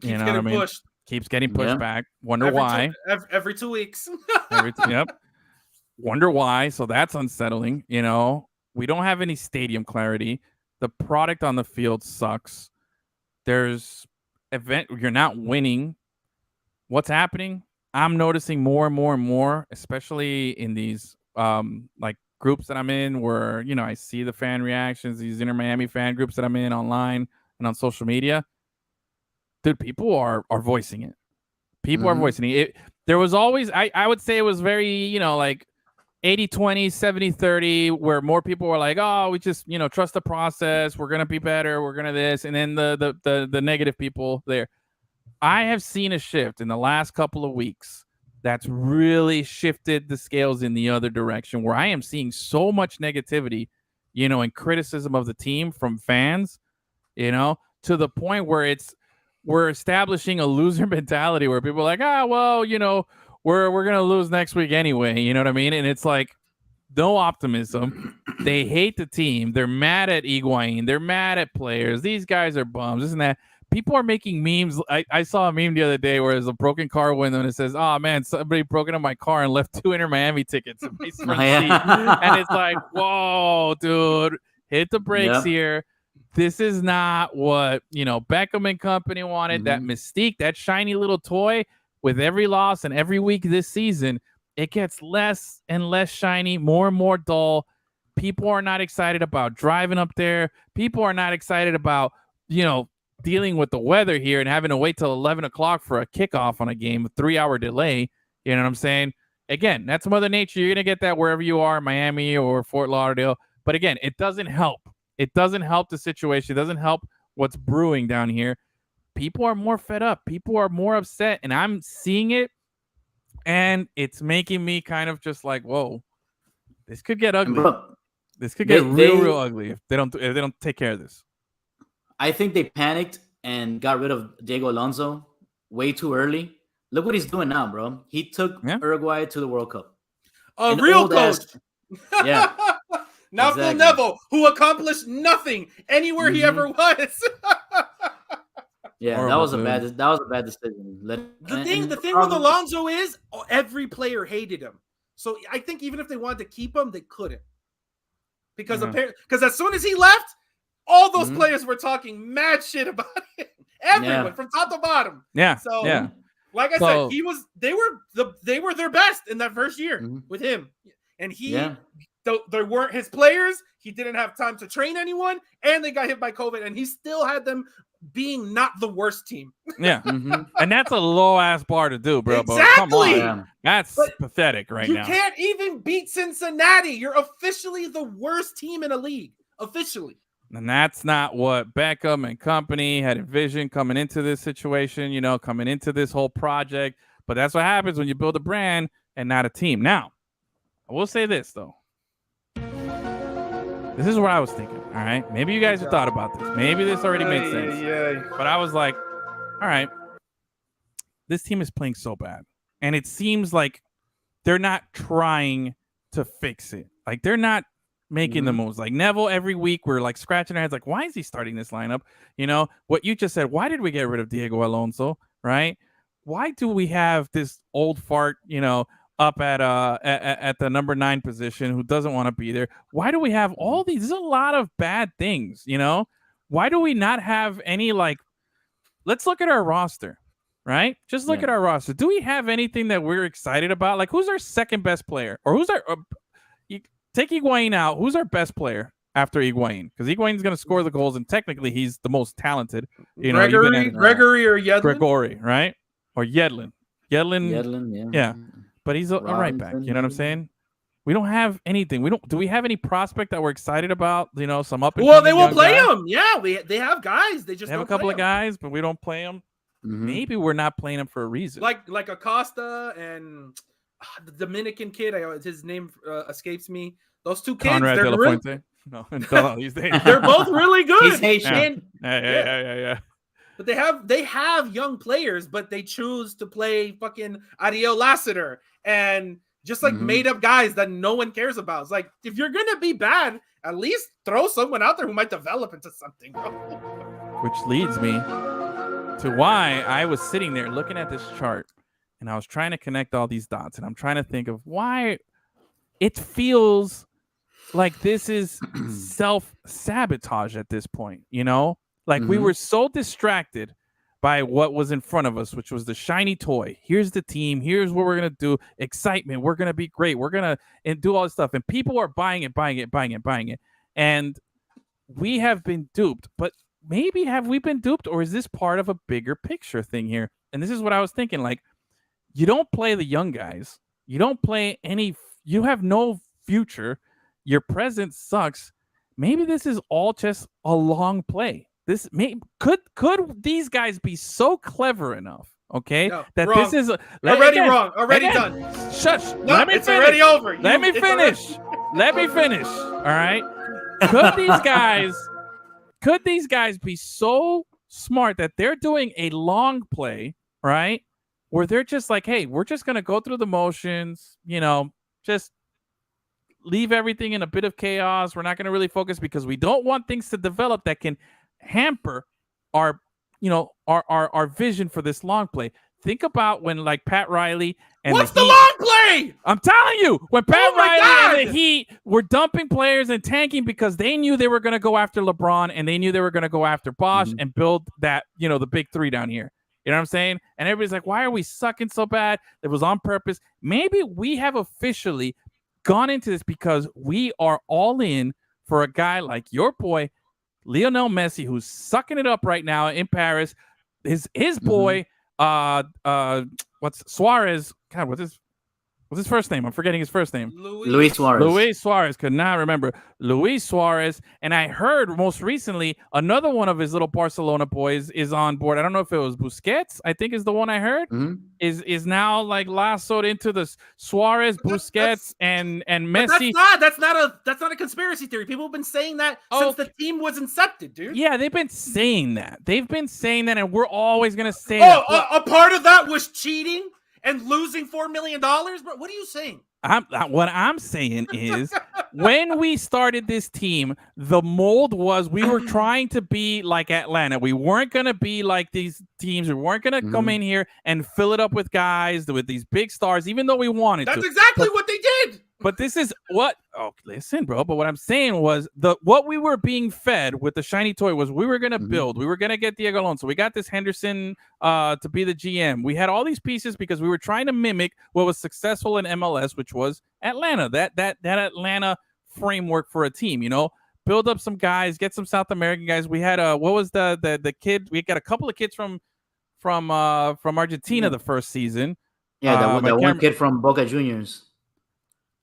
[SPEAKER 4] Keeps getting pushed.
[SPEAKER 2] Keeps getting pushed back. Wonder why.
[SPEAKER 4] Every 2 weeks.
[SPEAKER 2] Wonder why. So that's unsettling. We don't have any stadium clarity. The product on the field sucks. You're not winning. What's happening? I'm noticing more and more and more, especially in these like groups that I'm in, where I see the fan reactions, these Inter Miami fan groups that I'm in online and on social media. Dude, people are voicing it. People are voicing it. There was always, I would say it was very, like 80-20, 70-30, where more people were like, oh, we just, trust the process. We're going to be better. We're going to this. And then the negative people there. I have seen a shift in the last couple of weeks that's really shifted the scales in the other direction, where I am seeing so much negativity, and criticism of the team from fans, to the point where we're establishing a loser mentality where people are like, well, we're going to lose next week anyway. You know what I mean? And it's like, no optimism. They hate the team. They're mad at Higuain. They're mad at players. These guys are bums. Isn't that? People are making memes. I saw a meme the other day where there's a broken car window and it says, "Oh man, somebody broke into my car and left 2 Inter Miami tickets in my front seat." And it's like, whoa, dude, hit the brakes here. This is not what Beckham and company wanted. That mystique, that shiny little toy. With every loss and every week this season, it gets less and less shiny, more and more dull. People are not excited about driving up there. People are not excited about dealing with the weather here and having to wait till 11 o'clock for a kickoff on a game, a 3-hour delay. You know what I'm saying? Again, that's Mother Nature. You're going to get that wherever you are, Miami or Fort Lauderdale. But again, it doesn't help. It doesn't help the situation. It doesn't help what's brewing down here. People are more fed up. People are more upset, and I'm seeing it, and it's making me kind of just like, whoa, this could get ugly. This could get real ugly if they don't take care of this.
[SPEAKER 3] I think they panicked and got rid of Diego Alonso way too early. Look what he's doing now, bro. He took Uruguay to the World Cup.
[SPEAKER 4] A real coach.
[SPEAKER 3] Yeah.
[SPEAKER 4] Not Phil Neville, who accomplished nothing anywhere he ever was.
[SPEAKER 3] Yeah, horrible, that was a bad decision.
[SPEAKER 4] The thing with Alonso is every player hated him. So I think even if they wanted to keep him, they couldn't. Because as soon as he left, all those players were talking mad shit about him. Everyone from top to bottom.
[SPEAKER 2] Yeah.
[SPEAKER 4] So like I said, they were their best in that first year with him. And they weren't his players. He didn't have time to train anyone, and they got hit by COVID, and he still had them being not the worst team.
[SPEAKER 2] Yeah. And that's a low ass bar to do, bro.
[SPEAKER 4] Exactly.
[SPEAKER 2] Come on. That's pathetic now.
[SPEAKER 4] You can't even beat Cincinnati. You're officially the worst team in a league. Officially.
[SPEAKER 2] And that's not what Beckham and company had envisioned coming into this situation, coming into this whole project. But that's what happens when you build a brand and not a team. Now, I will say this, though. This is what I was thinking, all right? Maybe you guys have thought about this. Maybe this already made sense.
[SPEAKER 4] Yeah.
[SPEAKER 2] But I was like, all right, this team is playing so bad. And it seems like they're not trying to fix it. Like, they're not making the moves. Like, Neville, every week, we're, like, scratching our heads. Like, why is he starting this lineup? What you just said, why did we get rid of Diego Alonso, right? Why do we have this old fart, up at the number 9 position who doesn't want to be there? Why do we have all these? There's a lot of bad things, Why do we not have any, let's look at our roster, right? Just look at our roster. Do we have anything that we're excited about? Like, who's our second best player? Or who's our take Higuain out. Who's our best player after Higuain? Because Higuain's going to score the goals, and technically he's the most talented.
[SPEAKER 4] Gregory or Yedlin?
[SPEAKER 2] Gregory, right? Or Yedlin.
[SPEAKER 3] Yedlin,
[SPEAKER 2] yeah. But he's a right back. You know what I'm saying? We don't have anything. Do we have any prospect that we're excited about? Some up.
[SPEAKER 4] Well, they won't play him. Yeah, they have guys. They have
[SPEAKER 2] a couple of guys, but we don't play them. Maybe we're not playing them for a reason.
[SPEAKER 4] Like Acosta and the Dominican kid. His name escapes me. Those two kids.
[SPEAKER 2] Conrad De La Fuente. No,
[SPEAKER 4] they're both really good.
[SPEAKER 3] He's Haitian.
[SPEAKER 2] Yeah.
[SPEAKER 4] But they have young players, but they choose to play fucking Ariel Lassiter and just made up guys that no one cares about. It's like, if you're gonna be bad, at least throw someone out there who might develop into something, bro.
[SPEAKER 2] Which leads me to why I was sitting there looking at this chart and I was trying to connect all these dots, and I'm trying to think of why it feels like this is self-sabotage at this point, Like, we were so distracted by what was in front of us, which was the shiny toy. Here's the team. Here's what we're going to do. Excitement. We're going to be great. We're going to do all this stuff. And people are buying it. And we have been duped. But maybe have we been duped, or is this part of a bigger picture thing here? And this is what I was thinking. Like, you don't play the young guys. You don't play you have no future. Your present sucks. Maybe this is all just a long play. Could these guys be so clever enough Okay,
[SPEAKER 4] No,
[SPEAKER 2] that
[SPEAKER 4] wrong.
[SPEAKER 2] this is
[SPEAKER 4] Already wrong. Already done.
[SPEAKER 2] Shush.
[SPEAKER 4] No,
[SPEAKER 2] let me
[SPEAKER 4] it's
[SPEAKER 2] finish.
[SPEAKER 4] already over.
[SPEAKER 2] Let me
[SPEAKER 4] It's
[SPEAKER 2] finish. Let me finish. All right. Could these guys be so smart that they're doing a long play, right? Where they're just like, hey, we're just gonna go through the motions, just leave everything in a bit of chaos. We're not gonna really focus because we don't want things to develop that can hamper our our vision for this long play. Think about when like Pat Riley and
[SPEAKER 4] What's
[SPEAKER 2] the
[SPEAKER 4] the
[SPEAKER 2] Heat,
[SPEAKER 4] long play?
[SPEAKER 2] I'm telling you, when Pat
[SPEAKER 4] Oh my
[SPEAKER 2] Riley and
[SPEAKER 4] God!
[SPEAKER 2] the Heat were dumping players and tanking because they knew they were going to go after LeBron and they knew they were going to go after Bosh and build that, the big three down here. You know what I'm saying? And everybody's like, why are we sucking so bad? It was on purpose. Maybe we have officially gone into this because we are all in for a guy like your boy, Lionel Messi, who's sucking it up right now in Paris. His boy, what's Suarez? God, what's his first name? I'm forgetting his first name.
[SPEAKER 3] Luis Suarez.
[SPEAKER 2] Luis Suarez. Could not remember. Luis Suarez. And I heard most recently another one of his little Barcelona boys is on board. I don't know if it was Busquets, I think is the one I heard, is now like lassoed into the Suarez, Busquets, and Messi.
[SPEAKER 4] That's not a conspiracy theory. People have been saying that since the team was incepted, dude.
[SPEAKER 2] Yeah, they've been saying that. And we're always going to say that.
[SPEAKER 4] A part of that was cheating and losing $4 million? Bro, what are you saying?
[SPEAKER 2] What I'm saying is when we started this team, the mold was we were trying to be like Atlanta. We weren't going to be like these teams. We weren't going to come in here and fill it up with guys, with these big stars, even though we wanted to.
[SPEAKER 4] That's exactly what they did.
[SPEAKER 2] But this is what, listen, bro. But what I'm saying was what we were being fed with the shiny toy was we were going to build. We were going to get Diego Alonso. We got this Henderson to be the GM. We had all these pieces because we were trying to mimic what was successful in MLS, which was Atlanta, that Atlanta framework for a team, build up some guys, get some South American guys. We had what was the kid? We got a couple of kids from Argentina the first season.
[SPEAKER 3] Yeah, that one kid from Boca Juniors.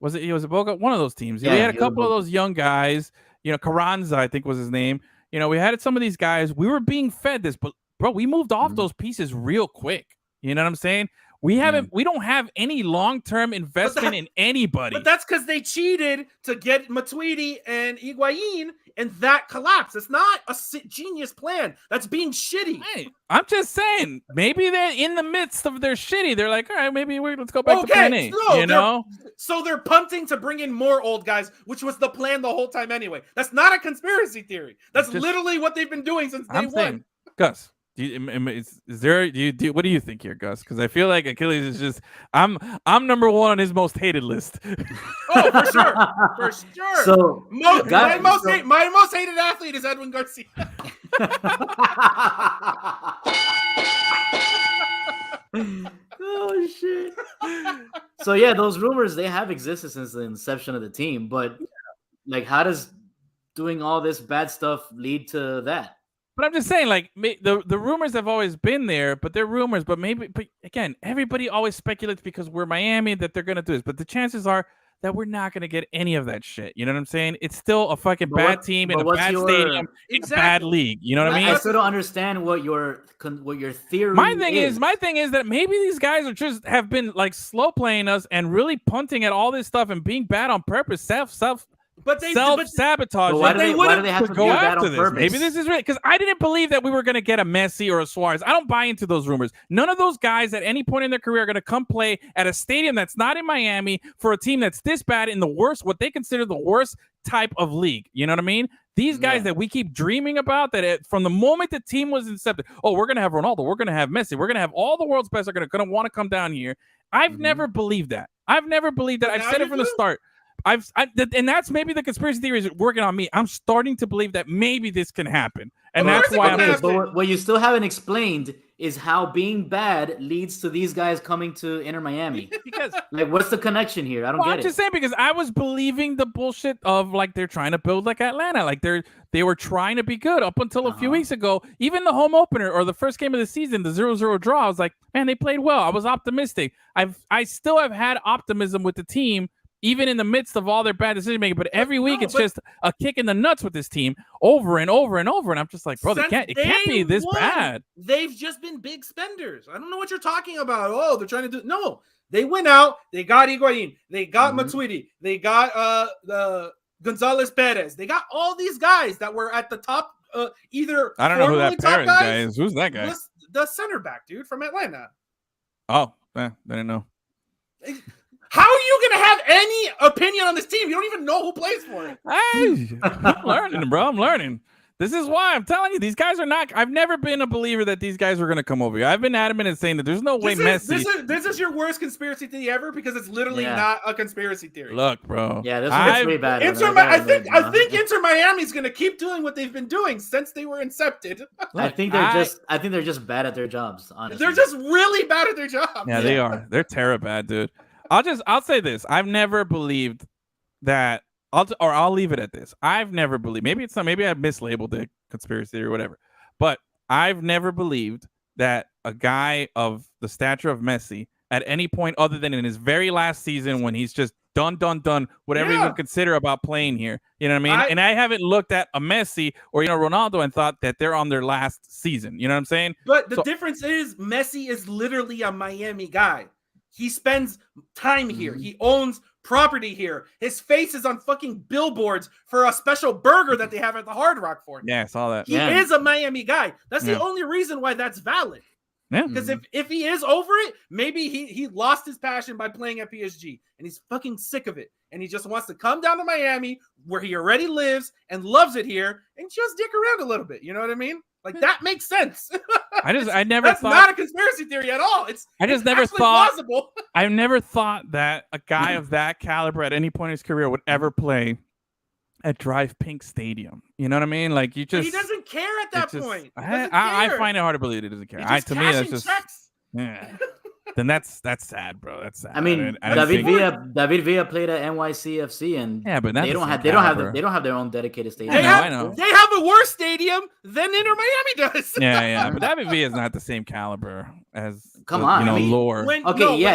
[SPEAKER 2] Was it Boca? One of those teams. Yeah, we had a couple of those young guys. Carranza, I think was his name. We had some of these guys. We were being fed this, but bro, we moved off those pieces real quick. You know what I'm saying? We don't have any long-term investment in anybody.
[SPEAKER 4] But that's because they cheated to get Matuidi and Higuain, and that collapsed. It's not a genius plan. That's being shitty.
[SPEAKER 2] Hey, I'm just saying, maybe they're in the midst of their shitty. They're like, all right, maybe let's go back to plan A.
[SPEAKER 4] So they're punting to bring in more old guys, which was the plan the whole time anyway. That's not a conspiracy theory. That's literally what they've been doing since day one.
[SPEAKER 2] Gus, what do you think here, Gus? Because I feel like Achilles is just I'm number one on his most hated list.
[SPEAKER 4] Oh, for sure.
[SPEAKER 3] So
[SPEAKER 4] my most hated athlete is Edwin Garcia.
[SPEAKER 3] Oh shit. So yeah, those rumors, they have existed since the inception of the team, but like, how does doing all this bad stuff lead to that?
[SPEAKER 2] But I'm just saying, like, the rumors have always been there, but they're rumors. But again, everybody always speculates because we're Miami that they're gonna do this. But the chances are that we're not gonna get any of that shit. You know what I'm saying? It's still a fucking bad team in a bad stadium in a bad league. You know what I mean?
[SPEAKER 3] I still don't understand what your theory.
[SPEAKER 2] My thing is that maybe these guys are just have been like slow playing us and really punting at all this stuff and being bad on purpose, self-sabotage.
[SPEAKER 3] Why do they have to go after this?
[SPEAKER 2] Purpose? Maybe this is right because I didn't believe that we were going to get a Messi or a Suarez. I don't buy into those rumors. None of those guys at any point in their career are going to come play at a stadium that's not in Miami for a team that's this bad in what they consider the worst type of league. You know what I mean? These guys that we keep dreaming about, from the moment the team was incepted, we're going to have Ronaldo, we're going to have Messi, we're going to have all the world's best are going to want to come down here. I've never believed that. I've said it from the start. And that's maybe the conspiracy theory is working on me. I'm starting to believe that maybe this can happen, and that's why I'm.
[SPEAKER 3] But what you still haven't explained is how being bad leads to these guys coming to Inter Miami. Because like, what's the connection here? I don't get it.
[SPEAKER 2] I'm just saying because I was believing the bullshit of like they're trying to build like Atlanta, like they were trying to be good up until a few weeks ago. Even the home opener or the first game of the season, the 0-0 draw, I was like, man, they played well. I was optimistic. I still have had optimism with the team. even in the midst of all their bad decision making. But every week it's just a kick in the nuts with this team over and over and over. And I'm just like, bro, it can't be this bad.
[SPEAKER 4] They've just been big spenders. I don't know what you're talking about. Oh, they're trying to do no. They went out. They got Higuain. They got Matuidi. They got the Gonzalez Perez. They got all these guys that were at the top. Either
[SPEAKER 2] I don't know who that Perez guy is. Who's that guy?
[SPEAKER 4] The center back, dude, from Atlanta.
[SPEAKER 2] Oh, I didn't know.
[SPEAKER 4] How are you going to have any opinion on this team? You don't even know who plays for it.
[SPEAKER 2] I'm learning, bro. I'm learning. This is why I'm telling you, these guys are not. I've never been a believer that these guys are going to come over here. I've been adamant in saying that there's no way Messi.
[SPEAKER 4] This is your worst conspiracy theory ever because it's literally not a conspiracy theory.
[SPEAKER 2] Look, bro.
[SPEAKER 3] Yeah, this one's pretty bad.
[SPEAKER 4] I think Inter Miami's going to keep doing what they've been doing since they were incepted.
[SPEAKER 3] I think they're just bad at their jobs. Honestly,
[SPEAKER 4] they're just really bad at their jobs.
[SPEAKER 2] Yeah, they are. They're terrible, bad, dude. I'll say this. I've never believed that. I'll leave it at this. I've never believed. Maybe it's not. Maybe I mislabeled it conspiracy or whatever. But I've never believed that a guy of the stature of Messi at any point other than in his very last season when he's just done, whatever you would consider about playing here. You know what I mean? And I haven't looked at a Messi or Ronaldo and thought that they're on their last season. You know what I'm saying?
[SPEAKER 4] But the difference is Messi is literally a Miami guy. He spends time here. He owns property here. His face is on fucking billboards for a special burger that they have at the Hard Rock for him.
[SPEAKER 2] Yeah, I saw that.
[SPEAKER 4] He is a Miami guy. That's the only reason why that's valid.
[SPEAKER 2] Yeah.
[SPEAKER 4] Because if he is over it, maybe he lost his passion by playing at PSG and he's fucking sick of it. And he just wants to come down to Miami where he already lives and loves it here and just dick around a little bit. You know what I mean? Like that makes sense.
[SPEAKER 2] I never
[SPEAKER 4] that's
[SPEAKER 2] thought
[SPEAKER 4] not a conspiracy theory at all.
[SPEAKER 2] I never thought
[SPEAKER 4] plausible.
[SPEAKER 2] I never thought that a guy of that caliber at any point in his career would ever play at Drive Pink Stadium. You know what I mean? Like he
[SPEAKER 4] doesn't care at that point.
[SPEAKER 2] I find it hard to believe he doesn't care. To me, that's just
[SPEAKER 4] checks.
[SPEAKER 2] Yeah. Then that's sad, bro. That's sad.
[SPEAKER 3] I mean, David Villa played at NYCFC, and
[SPEAKER 2] but
[SPEAKER 3] they don't have their own dedicated stadium.
[SPEAKER 2] I know.
[SPEAKER 4] They have a worse stadium than Inter Miami does.
[SPEAKER 2] Yeah, but David Villa is not the same caliber as lore.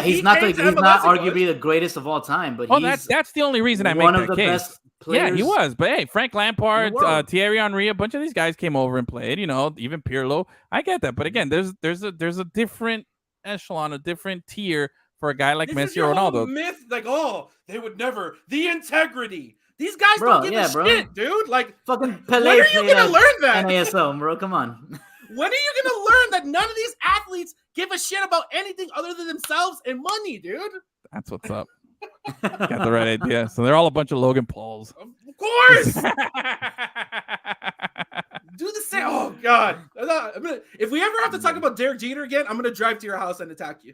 [SPEAKER 3] He's not arguably the greatest of all time, but
[SPEAKER 2] that's the only reason I make that case. Best players. Yeah, he was. But hey, Frank Lampard, Thierry Henry, a bunch of these guys came over and played. Even Pirlo. I get that, but again, there's a different echelon, a different tier for a guy like Messi or Ronaldo.
[SPEAKER 4] Myth, like, they would never. The integrity. These guys don't give a shit, dude. Like,
[SPEAKER 3] fucking Pelé.
[SPEAKER 4] When are you gonna learn that?
[SPEAKER 3] NASL, bro, come on.
[SPEAKER 4] When are you gonna learn that none of these athletes give a shit about anything other than themselves and money, dude?
[SPEAKER 2] That's what's up. Got the right idea. So they're all a bunch of Logan Pauls.
[SPEAKER 4] Of course. Do the same. Oh God! If we ever have to talk about Derek Jeter again, I'm gonna drive to your house and attack you.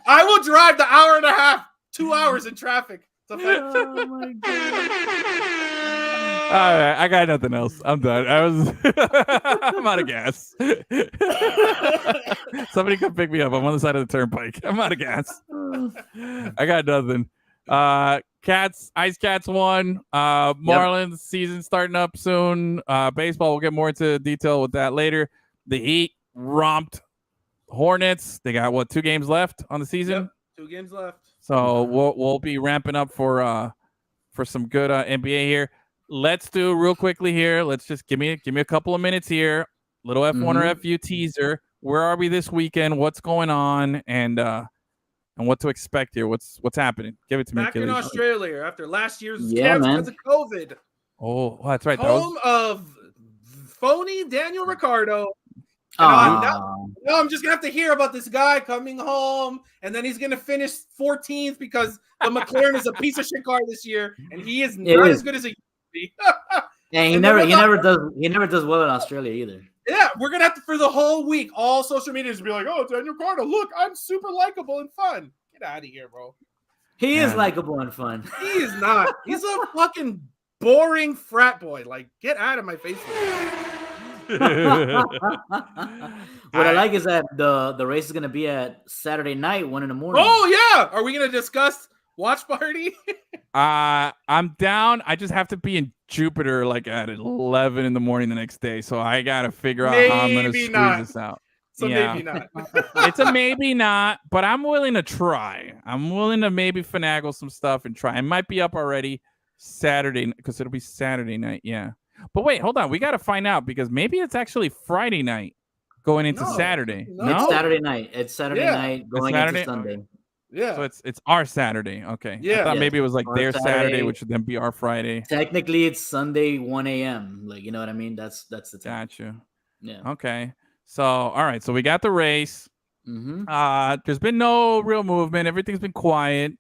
[SPEAKER 4] I will drive the hour and a half, 2 hours in traffic. Oh my God!
[SPEAKER 2] All right, I got nothing else. I'm done. I'm out of gas. Somebody come pick me up. I'm on the side of the turnpike. I'm out of gas. I got nothing. Ice Katz won. Marlins season starting up soon. Baseball, we'll get more into detail with that later. The Heat romped Hornets. They got 2 games left on the season?
[SPEAKER 4] Yep, 2 games left.
[SPEAKER 2] So we'll be ramping up for some good NBA here. Let's do real quickly here. Let's just give me a couple of minutes here. Little F1 or FU teaser. Where are we this weekend? What's going on? And what to expect here? What's happening? Give it to me.
[SPEAKER 4] Back in Australia after last year's camp because of COVID.
[SPEAKER 2] Oh, that's right.
[SPEAKER 4] Home of phony Daniel Ricciardo. Now I'm just gonna have to hear about this guy coming home, and then he's gonna finish 14th because the McLaren is a piece of shit car this year, and he is not as good as he used to be.
[SPEAKER 3] Yeah, he never does well in Australia either.
[SPEAKER 4] Yeah, we're gonna have to for the whole week, all social media is be like, "Oh, Daniel Ricciardo, look, I'm super likable and fun." Get out of here, bro.
[SPEAKER 3] He is likable and fun.
[SPEAKER 4] He is not. He's a fucking boring frat boy. Like, get out of my face.
[SPEAKER 3] What I like is that the race is gonna be at Saturday night, 1 a.m.
[SPEAKER 4] Oh yeah, are we gonna discuss watch party?
[SPEAKER 2] I'm down. I just have to be in Jupiter like at 11 in the morning the next day, so I gotta figure out how I'm gonna squeeze this out.
[SPEAKER 4] So
[SPEAKER 2] Yeah.
[SPEAKER 4] maybe not.
[SPEAKER 2] It's a maybe not, but I'm willing to try. I'm willing to maybe finagle some stuff and try. It might be up already Saturday because it'll be Saturday night. Yeah. But wait, hold on. We got to find out because maybe it's actually Friday night going into Saturday.
[SPEAKER 4] No.
[SPEAKER 3] It's Saturday night. It's Saturday
[SPEAKER 4] Yeah.
[SPEAKER 3] night going
[SPEAKER 2] Saturday?
[SPEAKER 3] into Sunday.
[SPEAKER 4] Yeah.
[SPEAKER 2] So it's our Saturday. Okay.
[SPEAKER 4] Yeah.
[SPEAKER 2] I thought
[SPEAKER 3] Yes.
[SPEAKER 2] maybe it was like
[SPEAKER 3] Our
[SPEAKER 2] their Saturday,
[SPEAKER 3] Saturday.
[SPEAKER 2] which would then be our Friday.
[SPEAKER 3] Technically, it's Sunday 1 a.m. Like, you know what I mean? That's the time.
[SPEAKER 2] Gotcha.
[SPEAKER 3] Yeah.
[SPEAKER 2] Okay. So, all right. So we got the race.
[SPEAKER 3] Mm-hmm.
[SPEAKER 2] There's been no real movement. Everything's been quiet.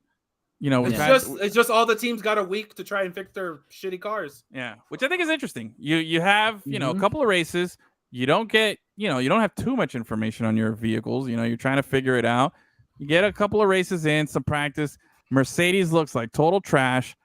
[SPEAKER 2] You know,
[SPEAKER 4] It's just all the teams got a week to try and fix their shitty cars.
[SPEAKER 2] Yeah, which I think is interesting. You have, you know, a
[SPEAKER 3] Mhm.
[SPEAKER 2] couple of races. You don't get, you don't have too much information on your vehicles. You know, you're trying to figure it out. You get a couple of races in, some practice. Mercedes looks like total trash.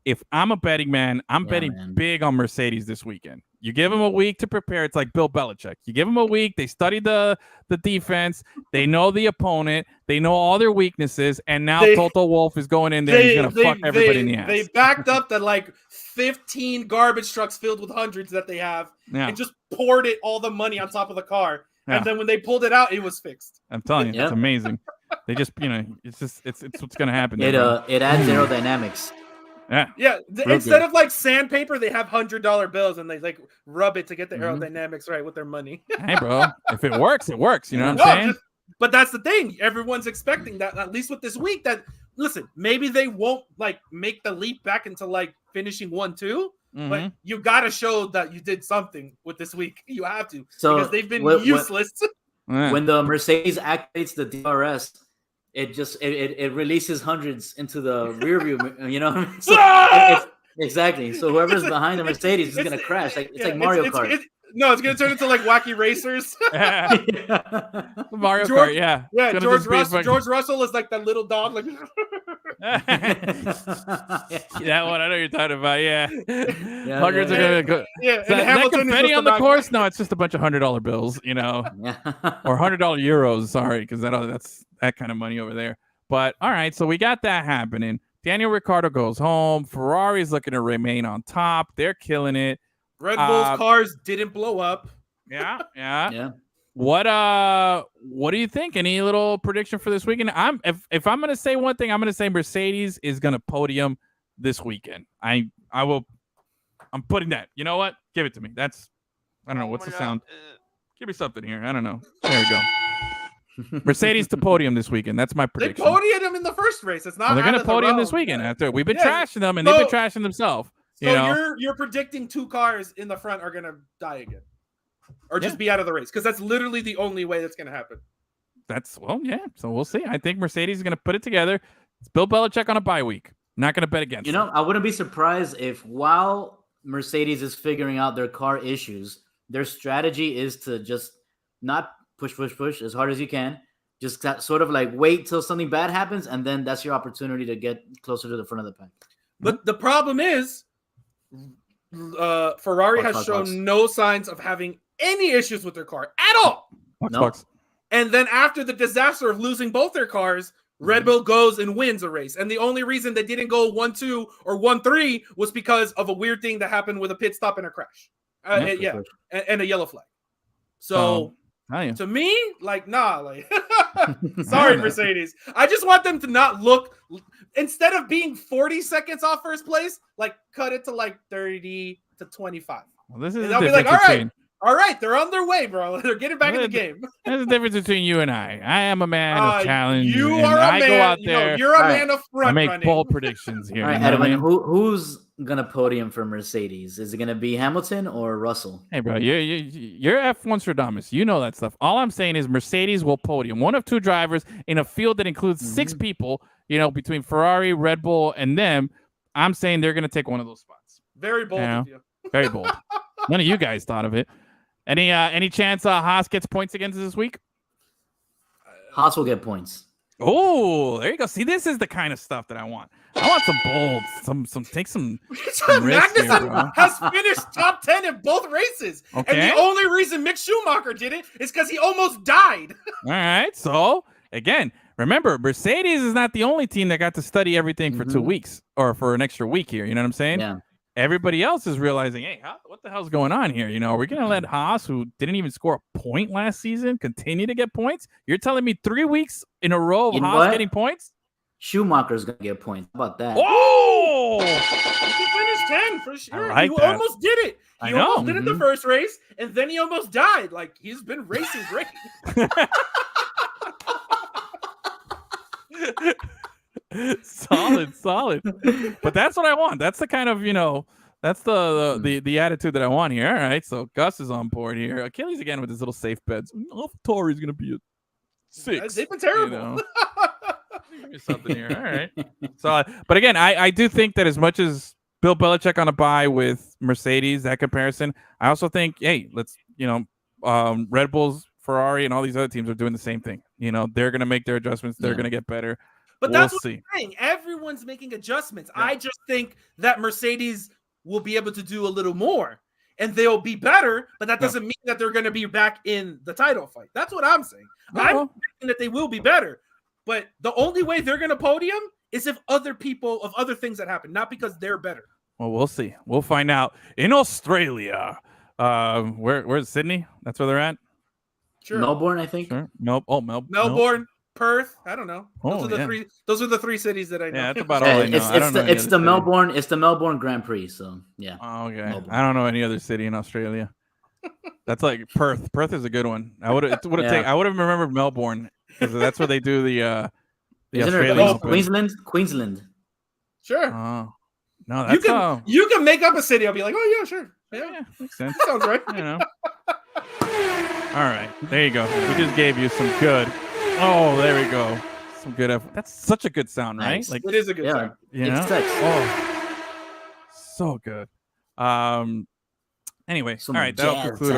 [SPEAKER 2] If I'm a betting man, I'm betting big on Mercedes this weekend. You give them a week to prepare. It's like Bill Belichick. You give them a week. They study the defense. They know the opponent. They know all their weaknesses. And now Toto Wolff is going in there and he's going to fuck everybody in the ass.
[SPEAKER 4] They backed up the like 15 garbage trucks filled with hundreds that they have and just poured all the money on top of the car. Yeah. And then when they pulled it out, it was fixed.
[SPEAKER 2] I'm telling you, it's amazing. They just, it's what's going to happen.
[SPEAKER 3] It adds aerodynamics.
[SPEAKER 4] Yeah. Instead of like sandpaper, they have $100 bills and they like rub it to get the aerodynamics right with their money.
[SPEAKER 2] Hey, bro, if it works, it works. You know what I'm saying?
[SPEAKER 4] But that's the thing. Everyone's expecting that, at least with this week. That listen, maybe they won't like make the leap back into like finishing 1-2. But you got to show that you did something with this week. You have to, because they've been useless.
[SPEAKER 3] When the Mercedes activates the DRS, it releases hundreds into the rear view. You know what I mean? So exactly. So whoever's behind the Mercedes is gonna crash. It's like Mario Kart.
[SPEAKER 4] It's gonna turn into like wacky racers.
[SPEAKER 2] Mario Kart, yeah.
[SPEAKER 4] Yeah, George Russell is like that little dog, like
[SPEAKER 2] that one I know you're talking about. Yeah. Hundreds are gonna go.
[SPEAKER 4] Yeah,
[SPEAKER 2] is that confetti on the course? No, it's just a bunch of $100 bills, or $100 euros. Sorry, because that's that kind of money over there. But all right, so we got that happening. Daniel Ricciardo goes home. Ferrari's looking to remain on top. They're killing it.
[SPEAKER 4] Red Bull's cars didn't blow up.
[SPEAKER 2] Yeah. What do you think? Any little prediction for this weekend? If I'm gonna say one thing, I'm gonna say Mercedes is gonna podium this weekend. I'm putting that. You know what? Give it to me. I don't know. What's the sound? Give me something here. I don't know. There we go. Mercedes to podium this weekend. That's my prediction.
[SPEAKER 4] They podiumed them in the first race. It's not.
[SPEAKER 2] They're gonna podium this weekend. After we've been trashing them and they've been trashing themselves.
[SPEAKER 4] So you're predicting 2 cars in the front are gonna die again, or just be out of the race, because that's literally the only way that's gonna happen.
[SPEAKER 2] So we'll see. I think Mercedes is gonna put it together. It's Bill Belichick on a bye week. Not gonna bet against.
[SPEAKER 3] I wouldn't be surprised if while Mercedes is figuring out their car issues, their strategy is to just not push as hard as you can. Just sort of like wait till something bad happens, and then that's your opportunity to get closer to the front of the pack.
[SPEAKER 4] But the problem is, Ferrari has shown no signs of having any issues with their car at all. And then after the disaster of losing both their cars, Red Bull goes and wins a race. And the only reason they didn't go 1-2 or 1-3 was because of a weird thing that happened with a pit stop and a crash. And a yellow flag. So to me, sorry, Mercedes. I just want them to not look, instead of being 40 seconds off first place, cut it to 30 to 25.
[SPEAKER 2] Well, this is
[SPEAKER 4] and they'll be like, all right, they're on their way, bro. They're getting back in the game.
[SPEAKER 2] There's a difference between you and I. I am a man of challenge.
[SPEAKER 4] You are a man.
[SPEAKER 2] Go out there.
[SPEAKER 4] You're a man of front running.
[SPEAKER 2] I make bold predictions here.
[SPEAKER 3] All right, Edwin, who's gonna podium for Mercedes? Is it gonna be Hamilton or Russell?
[SPEAKER 2] Hey, bro, you're F1 Stradamus. You know that stuff. All I'm saying is Mercedes will podium. One of 2 drivers in a field that includes 6 people. Between Ferrari, Red Bull, and them. I'm saying they're gonna take one of those spots.
[SPEAKER 4] Very bold of you.
[SPEAKER 2] Very bold. None of you guys thought of it. Any chance Haas gets points against this week?
[SPEAKER 3] Haas will get points.
[SPEAKER 2] Oh, there you go. See, this is the kind of stuff that I want. I want some bold, take some
[SPEAKER 4] Magnussen has finished top 10 in both races. Okay. And the only reason Mick Schumacher did it is because he almost died.
[SPEAKER 2] All right. So, again, remember, Mercedes is not the only team that got to study everything for 2 weeks or for an extra week here. You know what I'm saying?
[SPEAKER 3] Yeah.
[SPEAKER 2] everybody else is realizing, hey, what the hell's going on here? Are we going to let Haas, who didn't even score a point last season, continue to get points? You're telling me 3 weeks in a row of Haas getting points?
[SPEAKER 3] Schumacher's going to get points. How about that?
[SPEAKER 2] Whoa!
[SPEAKER 4] He finished 10 for sure.
[SPEAKER 2] He
[SPEAKER 4] almost did it. He almost did it the
[SPEAKER 3] Mm-hmm.
[SPEAKER 4] first race, and then he almost died. Like, he's been racing great.
[SPEAKER 2] Solid. But that's what I want. That's the kind of, that's the attitude that I want here. All right, so Gus is on board here. Achilles again with his little safe bets. AlphaTauri's going to be a 6.
[SPEAKER 4] They've been terrible.
[SPEAKER 2] Something here. All right. So, but again, I do think that as much as Bill Belichick on a bye with Mercedes, that comparison, I also think, hey, let's, Red Bulls, Ferrari, and all these other teams are doing the same thing. They're going to make their adjustments. They're going to get better.
[SPEAKER 4] But that's what I'm saying. Everyone's making adjustments. Yeah. I just think that Mercedes will be able to do a little more, and they'll be better, but that doesn't mean that they're going to be back in the title fight. That's what I'm saying. I'm thinking that they will be better, but the only way they're going to podium is if other things that happen, not because they're better.
[SPEAKER 2] Well, we'll see. We'll find out. In Australia, where's Sydney? That's where they're at?
[SPEAKER 3] Sure. Melbourne, I think.
[SPEAKER 2] Sure. Nope. Oh,
[SPEAKER 4] Melbourne. Perth, I don't know. Those are the three cities that I know.
[SPEAKER 2] Yeah, that's about all I know.
[SPEAKER 3] It's the Melbourne. It's the Melbourne Grand Prix. So yeah.
[SPEAKER 2] Oh, okay.
[SPEAKER 3] Melbourne.
[SPEAKER 2] I don't know any other city in Australia. That's like Perth. Perth is a good one. I would have remembered Melbourne because that's where they do the Australian
[SPEAKER 3] Queensland.
[SPEAKER 4] Sure.
[SPEAKER 2] Oh no, that's
[SPEAKER 4] you can make up a city. I'll be like, oh yeah, sure.
[SPEAKER 2] Yeah, makes sense.
[SPEAKER 4] Sounds right.
[SPEAKER 2] All right, there you go. We just gave you some good. Oh, there we go. Some good effort. That's such a good sound, right?
[SPEAKER 3] Nice.
[SPEAKER 2] Like
[SPEAKER 4] it is a good sound.
[SPEAKER 2] Oh, so good. Anyway, all right. That'll conclude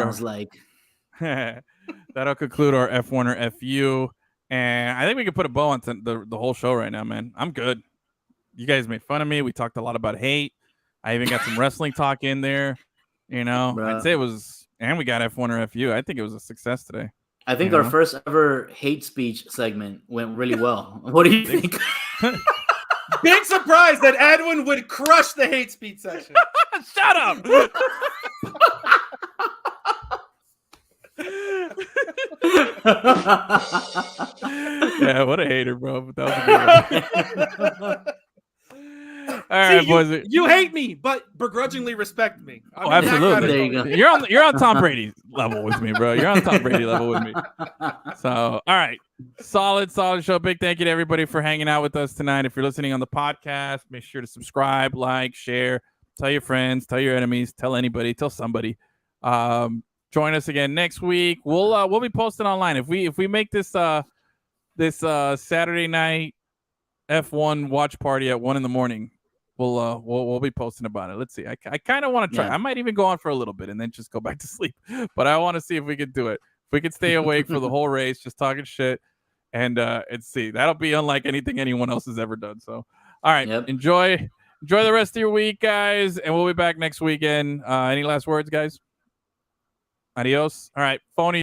[SPEAKER 2] that'll conclude our F1 or FU, and I think we can put a bow on the whole show right now, man. I'm good. You guys made fun of me. We talked a lot about hate. I even got some wrestling talk in there. I'd say it was, and we got F1 or FU. I think it was a success today.
[SPEAKER 3] I think our first ever hate speech segment went really well. What do you think?
[SPEAKER 4] Big surprise that Edwin would crush the hate speech session.
[SPEAKER 2] Shut up. Yeah, what a hater, bro. But that was a good one. All right, boys.
[SPEAKER 4] You hate me, but begrudgingly respect me.
[SPEAKER 2] Absolutely.
[SPEAKER 3] There you go.
[SPEAKER 2] You're on Tom Brady level with me, bro. You're on Tom Brady level with me. So, all right. Solid show. Big thank you to everybody for hanging out with us tonight. If you're listening on the podcast, make sure to subscribe, like, share, tell your friends, tell your enemies, tell anybody, tell somebody. Join us again next week. We'll be posting online. If we make this Saturday night F1 watch party at 1 a.m, we'll be posting about it. Let's see. I kind of want to try. I might even go on for a little bit and then just go back to sleep. But I want to see if we can do it. If we can stay awake for the whole race, just talking shit, and see. That'll be unlike anything anyone else has ever done. So, all right. Yep. Enjoy the rest of your week, guys, and we'll be back next weekend. Any last words, guys? Adios. All right. Phony.